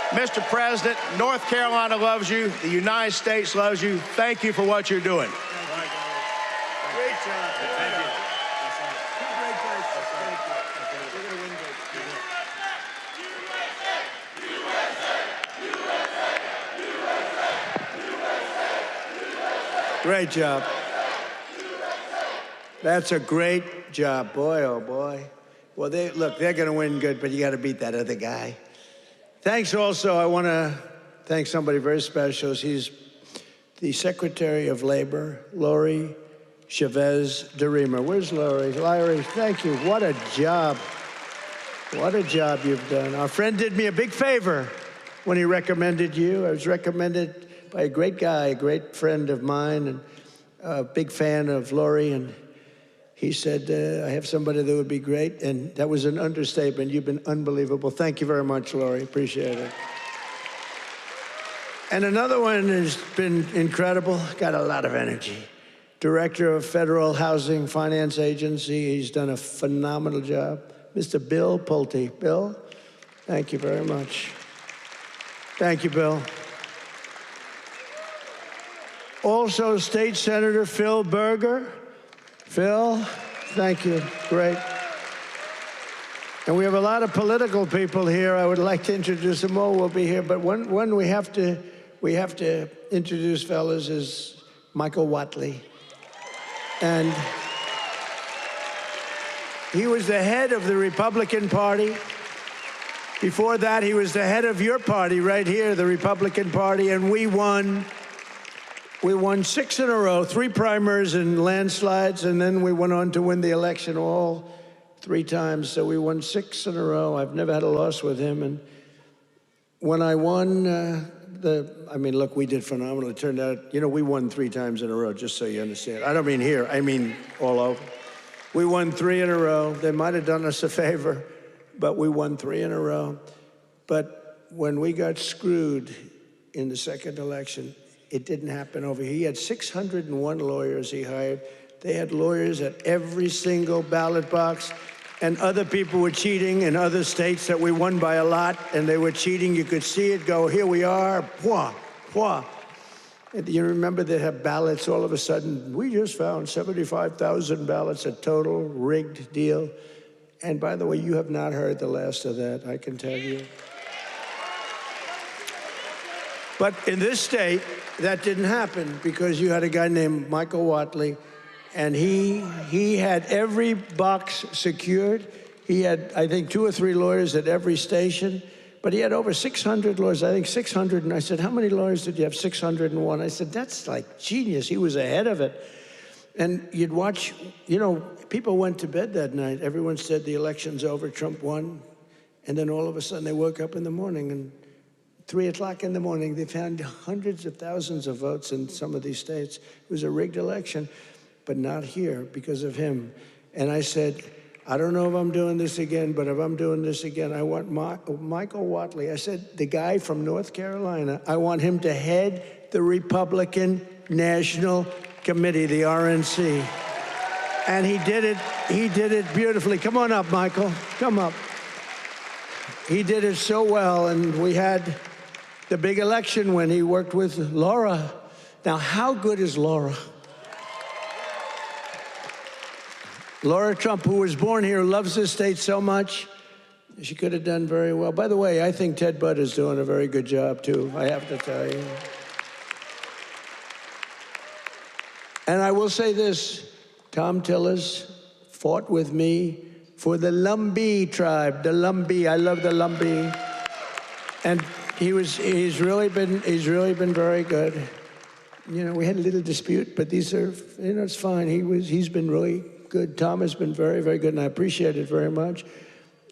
Mr. President, North Carolina loves you. The United States loves you. Thank you for what you're doing. Great job. Thank you. Great guys. Thank you. We're going to win big. Great job. That's a great job. Boy, oh boy. Well, they're going to win good, but you got to beat that other guy. Thanks also. I want to thank somebody very special. He's the Secretary of Labor, Lori Chavez DeRemer. Where's Lori? Lori, thank you. What a job. What a job you've done. Our friend did me a big favor when he recommended you. I was recommended by a great guy, a great friend of mine, and a big fan of Lori, and he said, I have somebody that would be great, and that was an understatement. You've been unbelievable. Thank you very much, Lori. Appreciate it. And another one has been incredible, got a lot of energy. Director of Federal Housing Finance Agency. He's done a phenomenal job. Mr. Bill Pulte. Bill, thank you very much. Thank you, Bill. Also, State Senator Phil Berger. Phil, thank you. Great. And we have a lot of political people here. I would like to introduce them all. Will be here, but one we have to introduce, fellas, is Michael Whatley. And he was the head of the Republican Party. Before that, he was the head of your party right here, the Republican Party, and we won 6 in a row, 3 primaries and landslides, and then we went on to win the election all 3 times. So we won 6 in a row. I've never had a loss with him. And when I won look, we did phenomenal. It turned out, we won 3 times in a row, just so you understand. I don't mean here, I mean all over. We won 3 in a row. They might have done us a favor, but we won 3 in a row. But when we got screwed in the second election, it didn't happen over here. He had 601 lawyers he hired. They had lawyers at every single ballot box, and other people were cheating in other states that we won by a lot, and they were cheating. You could see it go, here we are, pwah, pwah. And you remember they have ballots all of a sudden. We just found 75,000 ballots, a total rigged deal. And by the way, you have not heard the last of that, I can tell you. But in this state, that didn't happen because you had a guy named Michael Whatley, and he had every box secured. He had, I think, 2 or 3 lawyers at every station, but he had over 600 lawyers, I think 600. And I said, how many lawyers did you have? 601. I said, that's like genius. He was ahead of it. And you'd watch, people went to bed that night. Everyone said the election's over, Trump won. And then all of a sudden they woke up in the morning, and 3 o'clock in the morning, they found hundreds of thousands of votes in some of these states. It was a rigged election, but not here because of him. And I said, I don't know if I'm doing this again, but if I'm doing this again, I want Michael Whatley. I said, the guy from North Carolina, I want him to head the Republican National Committee, the RNC. And he did it beautifully. Come on up, Michael, come up. He did it so well, and we had the big election when he worked with Laura. Now, how good is Laura? Laura Trump, who was born here, loves this state so much. She could have done very well. By the way, I think Ted Budd is doing a very good job, too, I have to tell you. And I will say this, Tom Tillis fought with me for the Lumbee tribe, the Lumbee. I love the Lumbee. And he's really been very good. You know, we had a little dispute, but these are, you know, it's fine. He's been really good. Tom has been very, very good, and I appreciate it very much.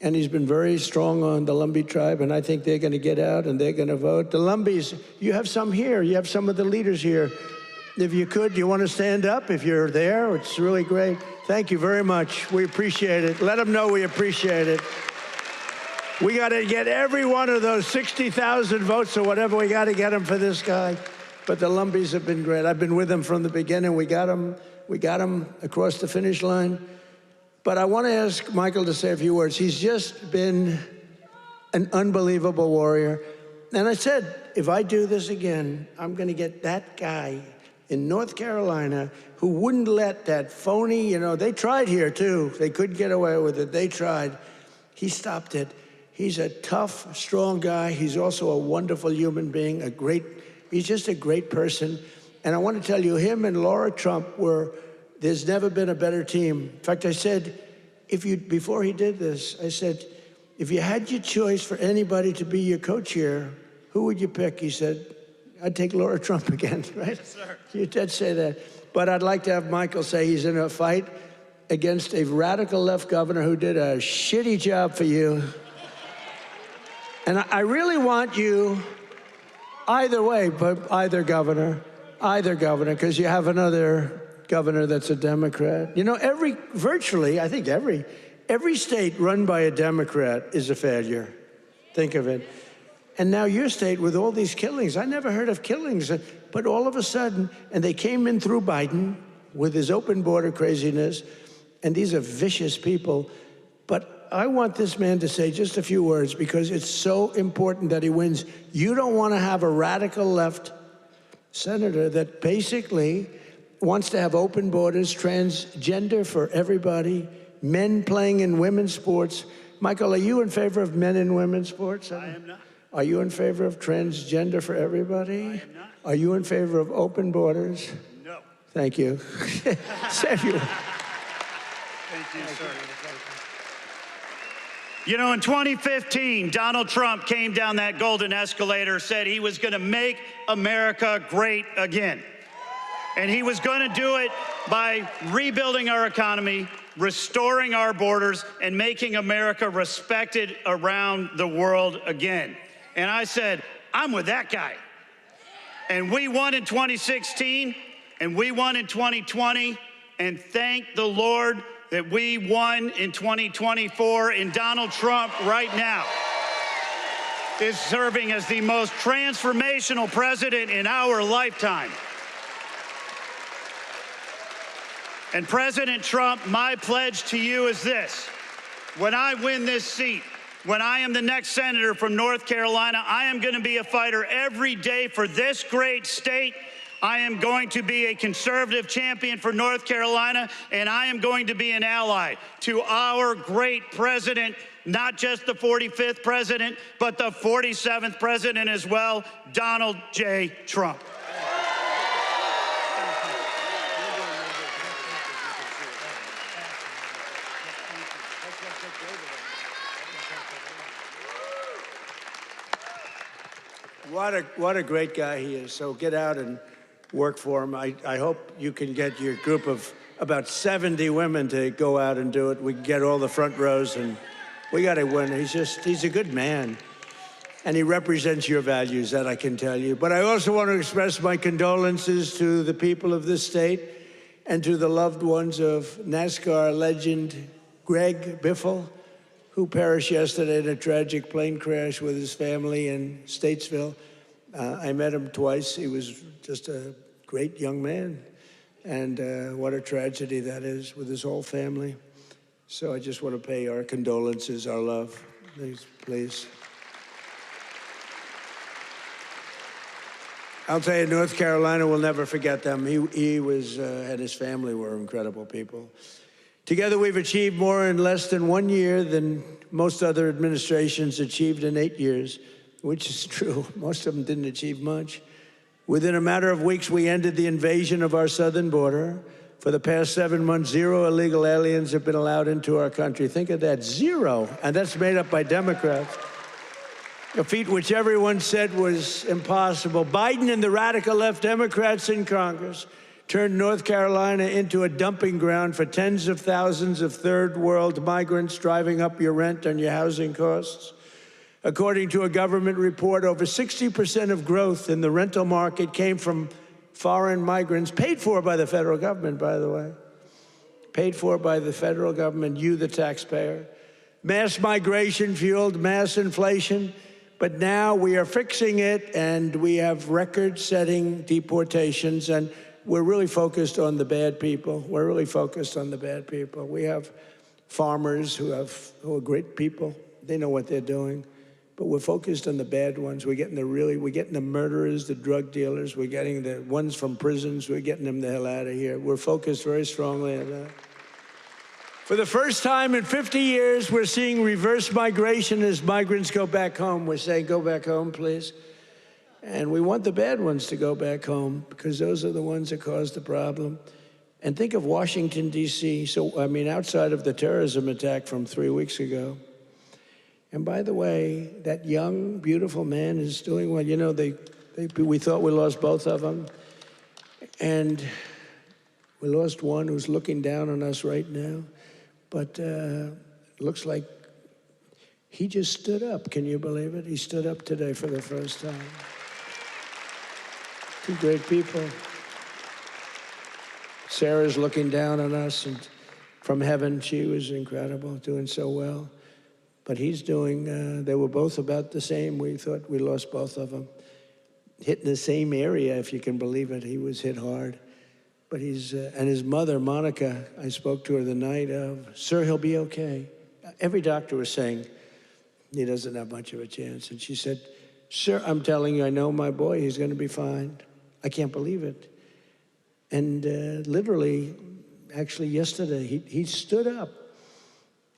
And he's been very strong on the Lumbee tribe, and I think they're going to get out and they're going to vote. The Lumbees, you have some here. You have some of the leaders here. If you could, you want to stand up if you're there? It's really great. Thank you very much. We appreciate it. Let them know we appreciate it. We got to get every one of those 60,000 votes or whatever. We got to get them for this guy. But the Lumbees have been great. I've been with them from the beginning. We got them across the finish line. But I want to ask Michael to say a few words. He's just been an unbelievable warrior. And I said, if I do this again, I'm going to get that guy in North Carolina who wouldn't let that phony, you know, they tried here too. They couldn't get away with it. They tried. He stopped it. He's a tough, strong guy. He's also a wonderful human being, he's just a great person. And I want to tell you, him and Laura Trump there's never been a better team. In fact, I said, before he did this, I said, if you had your choice for anybody to be your co-chair, who would you pick? He said, I'd take Laura Trump again, right? Yes, sir. You did say that. But I'd like to have Michael say he's in a fight against a radical left governor who did a shitty job for you. And I really want you, either way, but either governor, because you have another governor that's a Democrat. You know, virtually, I think every state run by a Democrat is a failure. Think of it. And now your state with all these killings, I never heard of killings, but all of a sudden, and they came in through Biden with his open border craziness, and these are vicious people. But I want this man to say just a few words because it's so important that he wins. You don't want to have a radical left senator that basically wants to have open borders, transgender for everybody, men playing in women's sports. Michael, are you in favor of men in women's sports? I am not. Are you in favor of transgender for everybody? I am not. Are you in favor of open borders? No. Thank you. Save you. Thank you, sir. You know, in 2015, Donald Trump came down that golden escalator, said he was going to make America great again. And he was going to do it by rebuilding our economy, restoring our borders, and making America respected around the world again. And I said, I'm with that guy. And we won in 2016, and we won in 2020, and thank the Lord that we won in 2024, and Donald Trump right now is serving as the most transformational president in our lifetime. And President Trump, my pledge to you is this. When I win this seat, when I am the next senator from North Carolina, I am going to be a fighter every day for this great state. I am going to be a conservative champion for North Carolina, and I am going to be an ally to our great president, not just the 45th president, but the 47th president as well, Donald J. Trump. What a great guy he is. So get out and work for him. I hope you can get your group of about 70 women to go out and do it. We can get all the front rows, and We got to win. He's a good man. And he represents your values, that I can tell you. But I also want to express my condolences to the people of this state and to the loved ones of NASCAR legend Greg Biffle, who perished yesterday in a tragic plane crash with his family in Statesville. I met him twice. He was just a great young man. And what a tragedy that is with his whole family. So I just want to pay our condolences, our love. Please. I'll tell you, North Carolina will never forget them. He was, and his family were incredible people. Together, we've achieved more in less than 1 year than most other administrations achieved in 8 years, which is true. Most of them didn't achieve much. Within a matter of weeks, we ended the invasion of our southern border. For the past 7 months, 0 illegal aliens have been allowed into our country. Think of that, 0. And that's made up by Democrats. A feat which everyone said was impossible. Biden and the radical left Democrats in Congress turned North Carolina into a dumping ground for tens of thousands of third world migrants, driving up your rent and your housing costs. According to a government report, over 60% of growth in the rental market came from foreign migrants, paid for by the federal government, by the way. Paid for by the federal government, you, the taxpayer. Mass migration fueled mass inflation. But now we are fixing it, and we have record-setting deportations, and we're really focused on the bad people. We're really focused on the bad people. We have farmers who are great people. They know what they're doing. But we're focused on the bad ones. We're getting the murderers, the drug dealers. We're getting the ones from prisons. We're getting them the hell out of here. We're focused very strongly on that. For the first time in 50 years, we're seeing reverse migration as migrants go back home. We're saying, go back home, please. And we want the bad ones to go back home because those are the ones that caused the problem. And think of Washington, D.C. So, I mean, outside of the terrorism attack from 3 weeks ago. And by the way, that young, beautiful man is doing well. You know, we thought we lost both of them. And we lost one who's looking down on us right now. But it looks like he just stood up. Can you believe it? He stood up today for the first time. 2 great people. Sarah's looking down on us, and from heaven, she was incredible, doing so well. But he's doing, they were both about the same. We thought we lost both of them. Hit in the same area, if you can believe it. He was hit hard. But and his mother, Monica, I spoke to her the night of, sir, he'll be okay. Every doctor was saying, he doesn't have much of a chance. And she said, sir, I'm telling you, I know my boy, he's going to be fine. I can't believe it. And literally, actually yesterday, he stood up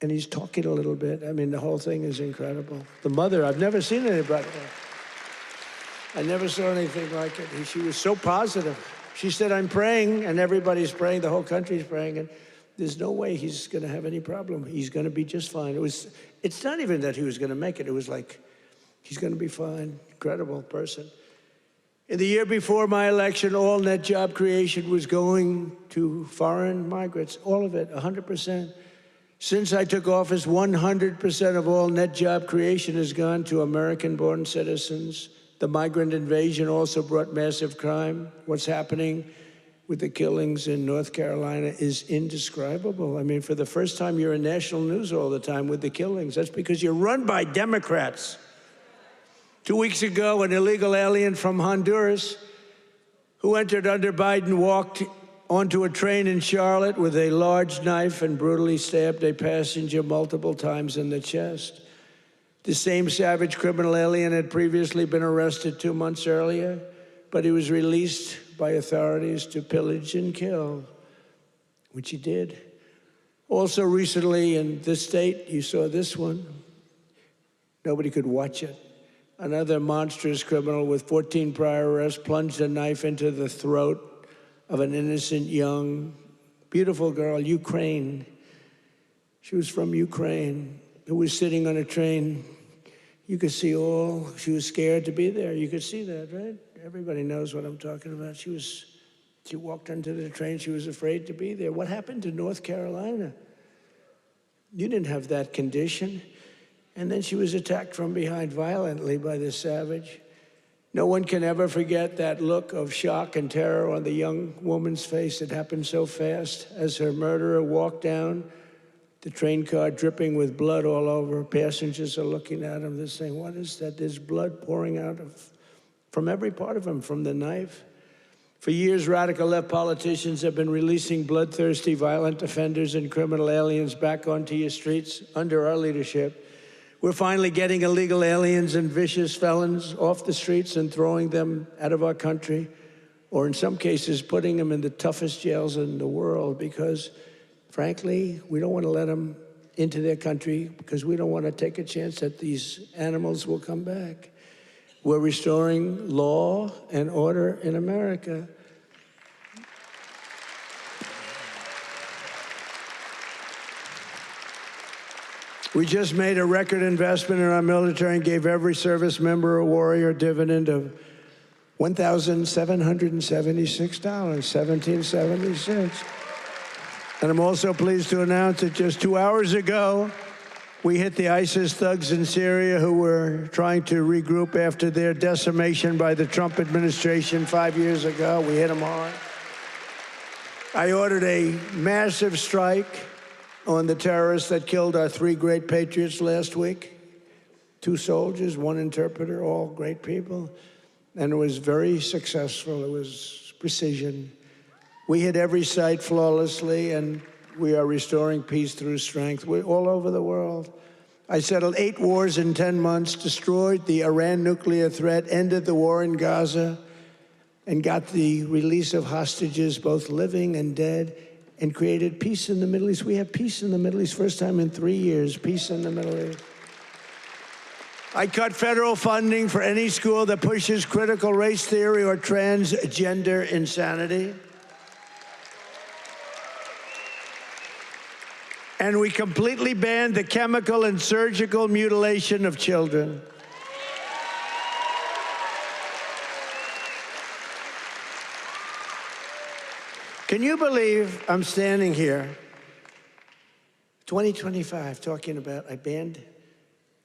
and he's talking a little bit. I mean, the whole thing is incredible. The mother, I've never seen anybody. I never saw anything like it. She was so positive. She said, I'm praying, and everybody's praying, the whole country's praying, and there's no way he's going to have any problem. He's going to be just fine. It's not even that he was going to make it. It was like, he's going to be fine. Incredible person. In the year before my election, all net job creation was going to foreign migrants, all of it, 100%. Since I took office, 100% of all net job creation has gone to American-born citizens. The migrant invasion also brought massive crime. What's happening with the killings in North Carolina is indescribable. I mean, for the first time, you're in national news all the time with the killings. That's because you're run by Democrats. 2 weeks ago, an illegal alien from Honduras who entered under Biden walked onto a train in Charlotte with a large knife and brutally stabbed a passenger multiple times in the chest. The same savage criminal alien had previously been arrested 2 months earlier, but he was released by authorities to pillage and kill, which he did. Also recently in this state, you saw this one. Nobody could watch it. Another monstrous criminal with 14 prior arrests plunged a knife into the throat of an innocent young, beautiful girl, Ukraine. She was from Ukraine, who was sitting on a train. You could see she was scared to be there. You could see that, right? Everybody knows what I'm talking about. She walked onto the train. She was afraid to be there. What happened to North Carolina? You didn't have that condition. And then she was attacked from behind violently by this savage. No one can ever forget that look of shock and terror on the young woman's face. It happened so fast as her murderer walked down the train car, dripping with blood all over. Passengers are looking at him. They're saying, what is that? There's blood pouring out from every part of him, from the knife. For years, radical left politicians have been releasing bloodthirsty, violent offenders and criminal aliens back onto your streets under our leadership. We're finally getting illegal aliens and vicious felons off the streets and throwing them out of our country, or in some cases, putting them in the toughest jails in the world because, frankly, we don't want to let them into their country because we don't want to take a chance that these animals will come back. We're restoring law and order in America. We just made a record investment in our military and gave every service member a warrior dividend of $1,776.17. And I'm also pleased to announce that just 2 hours ago, we hit the ISIS thugs in Syria who were trying to regroup after their decimation by the Trump administration 5 years ago. We hit them hard. I ordered a massive strike on the terrorists that killed our 3 great patriots last week. 2 soldiers, 1 interpreter, all great people. And it was very successful. It was precision. We hit every site flawlessly, and we are restoring peace through strength. We're all over the world. I settled 8 wars in 10 months, destroyed the Iran nuclear threat, ended the war in Gaza, and got the release of hostages, both living and dead, and created peace in the Middle East. We have peace in the Middle East, first time in 3 years, peace in the Middle East. I cut federal funding for any school that pushes critical race theory or transgender insanity. And we completely banned the chemical and surgical mutilation of children. Can you believe I'm standing here, 2025, talking about I banned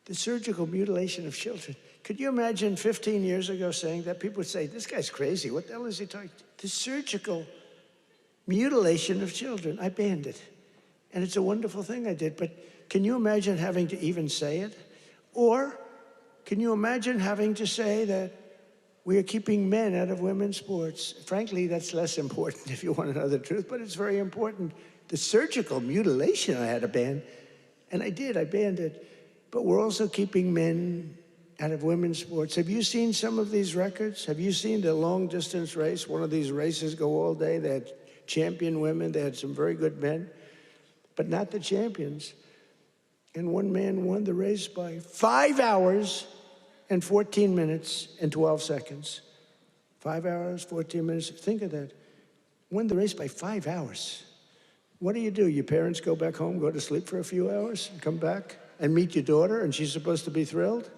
the surgical mutilation of children? Could you imagine 15 years ago saying that? People would say, this guy's crazy. What the hell is he talking? The surgical mutilation of children. I banned it. And it's a wonderful thing I did. But can you imagine having to even say it? Or can you imagine having to say that we are keeping men out of women's sports? Frankly, that's less important if you want to know the truth, but it's very important. The surgical mutilation I had to ban, and I did, I banned it. But we're also keeping men out of women's sports. Have you seen some of these records? Have you seen the long distance race? One of these races go all day. They had champion women, they had some very good men, but not the champions. And one man won the race by 5 hours and 14 minutes and 12 seconds. 5 hours, 14 minutes. Think of that. Won the race by 5 hours. What do? Your parents go back home, go to sleep for a few hours, and come back and meet your daughter, and she's supposed to be thrilled?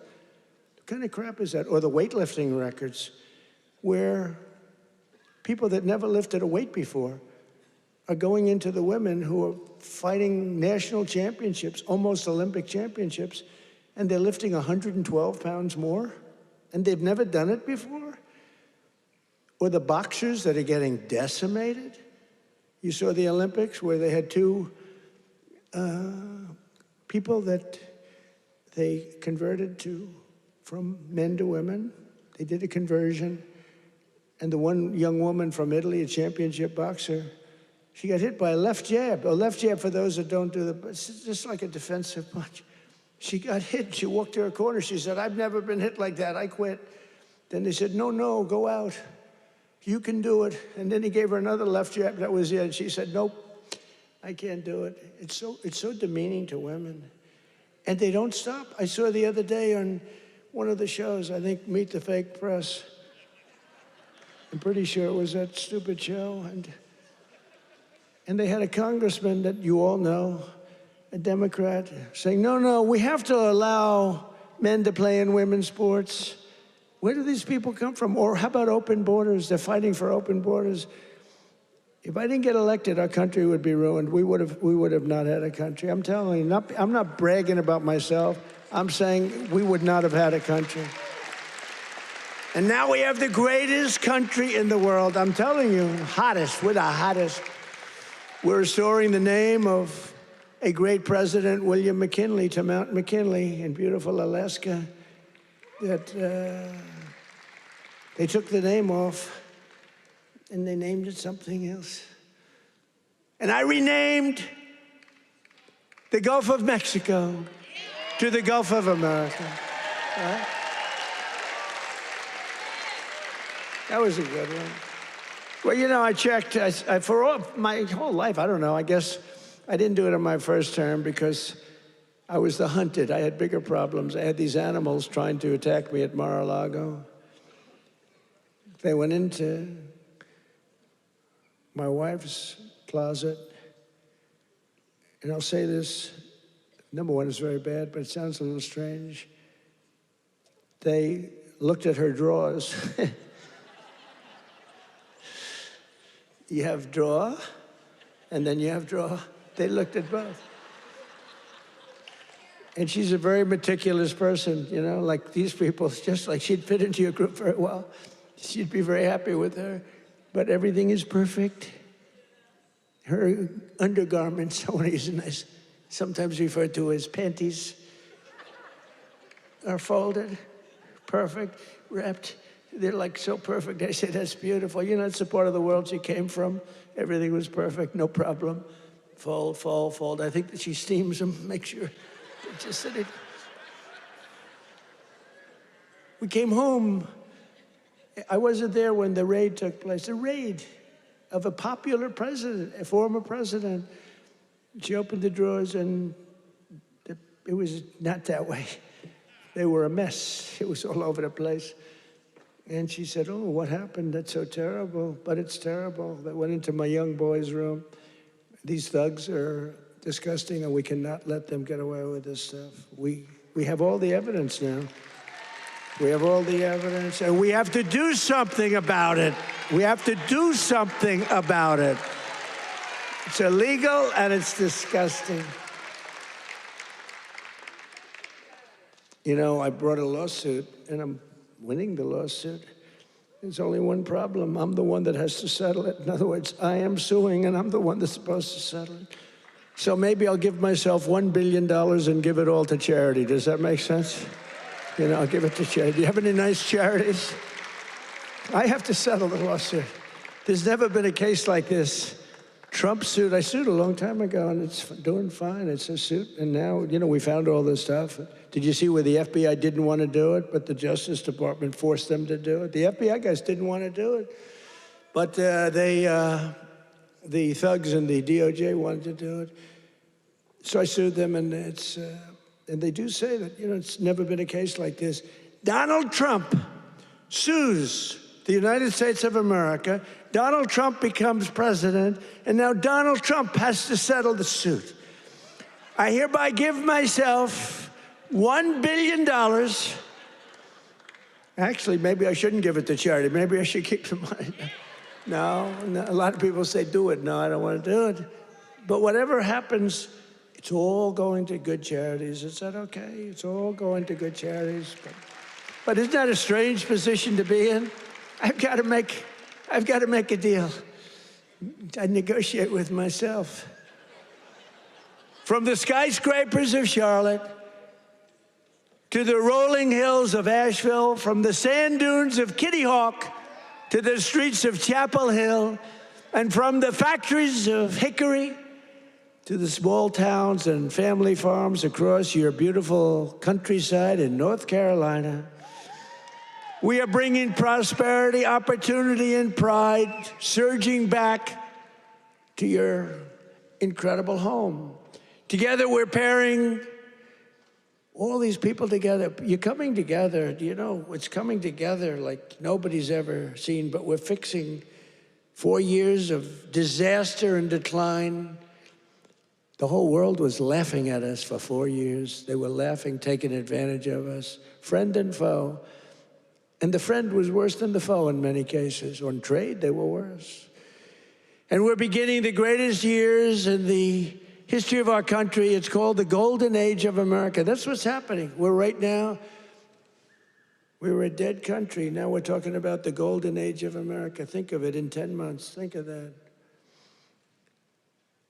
What kind of crap is that? Or the weightlifting records, where people that never lifted a weight before are going into the women who are fighting national championships, almost Olympic championships, and they're lifting 112 pounds more, and they've never done it before? Or the boxers that are getting decimated? You saw the Olympics where they had 2 people that they converted from men to women. They did a conversion. And the one young woman from Italy, a championship boxer, she got hit by a left jab. A left jab, for those that don't do it's just like a defensive punch. She got hit. She walked to her corner. She said, I've never been hit like that. I quit. Then they said, no, go out. You can do it. And then he gave her another left jab. That was it. And she said, nope, I can't do it. It's so demeaning to women. And they don't stop. I saw the other day on one of the shows, I think Meet the Fake Press. I'm pretty sure it was that stupid show. And they had a congressman that you all know, a Democrat, saying, no, we have to allow men to play in women's sports. Where do these people come from? Or how about open borders? They're fighting for open borders. If I didn't get elected, our country would be ruined. We would have not had a country. I'm telling you, I'm not bragging about myself. I'm saying we would not have had a country. And now we have the greatest country in the world. I'm telling you, hottest, we're the hottest. We're restoring the name of a great president, William McKinley, to Mount McKinley in beautiful Alaska. That they took the name off and they named it something else. And I renamed the Gulf of Mexico to the Gulf of America. Right? That was a good one. Well, you know, I checked for my whole life. I don't know. I guess I didn't do it in my first term because I was the hunted. I had bigger problems. I had these animals trying to attack me at Mar-a-Lago. They went into my wife's closet. And I'll say this, number one is very bad, but it sounds a little strange. They looked at her drawers. You have drawer, and then you have drawer. They looked at both. And she's a very meticulous person, you know, like these people, it's just like she'd fit into your group very well. She'd be very happy with her, but everything is perfect. Her undergarments, I want to use a nice, sometimes referred to as panties, are folded, perfect, wrapped. They're like so perfect. I say, that's beautiful. You know, it's the part of the world she came from. Everything was perfect, no problem. Fold, fold, fold. I think that she steams them, make sure. Just that it. We came home. I wasn't there when the raid took place. The raid of a popular president, a former president. She opened the drawers and it was not that way. They were a mess. It was all over the place. And she said, oh, what happened? That's so terrible, but it's terrible. They went into my young boy's room. These thugs are disgusting and we cannot let them get away with this stuff. We have all the evidence now. We have all the evidence, and we have to do something about it. We have to do something about it. It's illegal and it's disgusting. You know, I brought a lawsuit, and I'm winning the lawsuit. There's only one problem. I'm the one that has to settle it. In other words, I am suing, and I'm the one that's supposed to settle it. So maybe I'll give myself $1 billion and give it all to charity. Does that make sense? You know, I'll give it to charity. Do you have any nice charities? I have to settle the lawsuit. There's never been a case like this. Trump suit, I sued a long time ago, and it's doing fine. It's a suit, and now, you know, we found all this stuff. Did you see where the FBI didn't want to do it, but the Justice Department forced them to do it? The FBI guys didn't want to do it, but the thugs and the DOJ wanted to do it. So I sued them, and it's, and they do say that, you know, it's never been a case like this. Donald Trump sues the United States of America. Donald Trump becomes president, and now Donald Trump has to settle the suit. I hereby give myself $1 billion. Actually, maybe I shouldn't give it to charity. Maybe I should keep the money. No, a lot of people say, do it. No, I don't want to do it. But whatever happens, it's all going to good charities. Is that okay? It's all going to good charities. But isn't that a strange position to be in? I've got to make a deal. I negotiate with myself. From the skyscrapers of Charlotte to the rolling hills of Asheville, from the sand dunes of Kitty Hawk to the streets of Chapel Hill, and from the factories of Hickory to the small towns and family farms across your beautiful countryside in North Carolina, we are bringing prosperity, opportunity, and pride surging back to your incredible home. Together, we're pairing all these people together. You're coming together. You know, it's coming together like nobody's ever seen, but we're fixing 4 years of disaster and decline. The whole world was laughing at us for 4 years. They were laughing, taking advantage of us, friend and foe. And the friend was worse than the foe in many cases. On trade, they were worse. And we're beginning the greatest years in the history of our country. It's called the Golden Age of America. That's what's happening. We were a dead country. Now we're talking about the Golden Age of America. Think of it in 10 months. Think of that.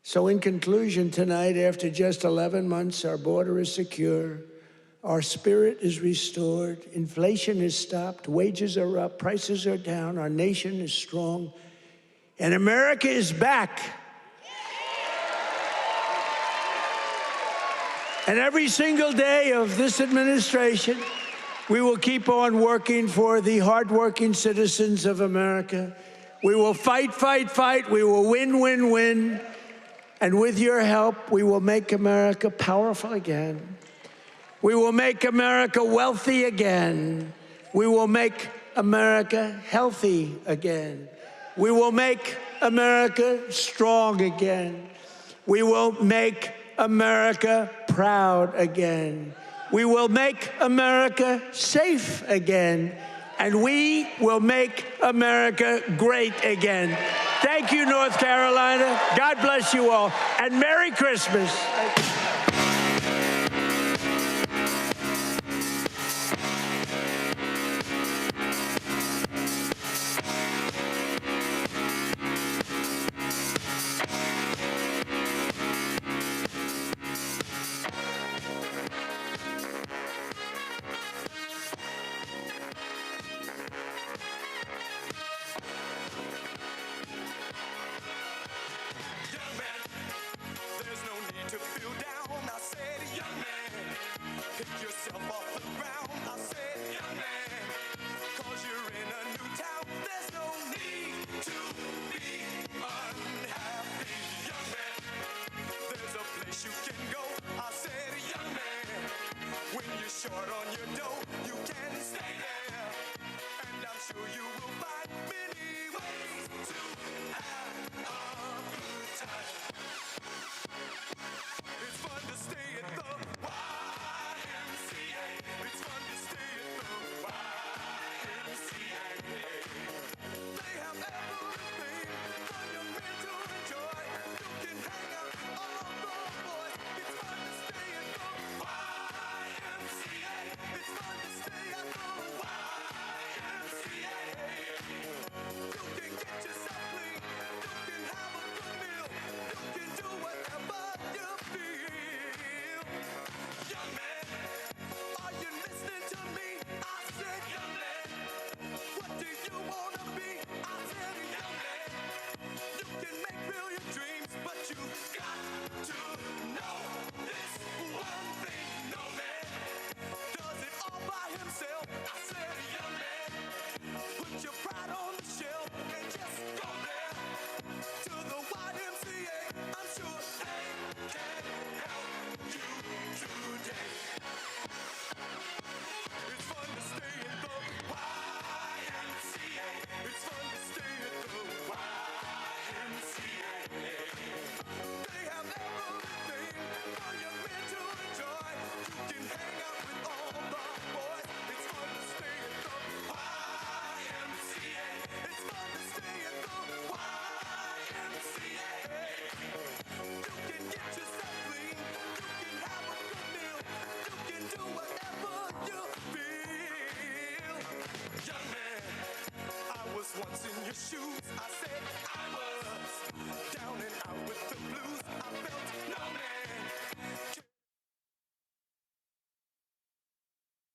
So in conclusion, tonight, after just 11 months, our border is secure. Our spirit is restored. Inflation is stopped. Wages are up. Prices are down. Our nation is strong. And America is back. And every single day of this administration, we will keep on working for the hardworking citizens of America. We will fight, fight, fight. We will win, win, win. And with your help, we will make America powerful again. We will make America wealthy again. We will make America healthy again. We will make America strong again. We will make America proud again. We will make America safe again. And we will make America great again. Thank you, North Carolina. God bless you all. And Merry Christmas.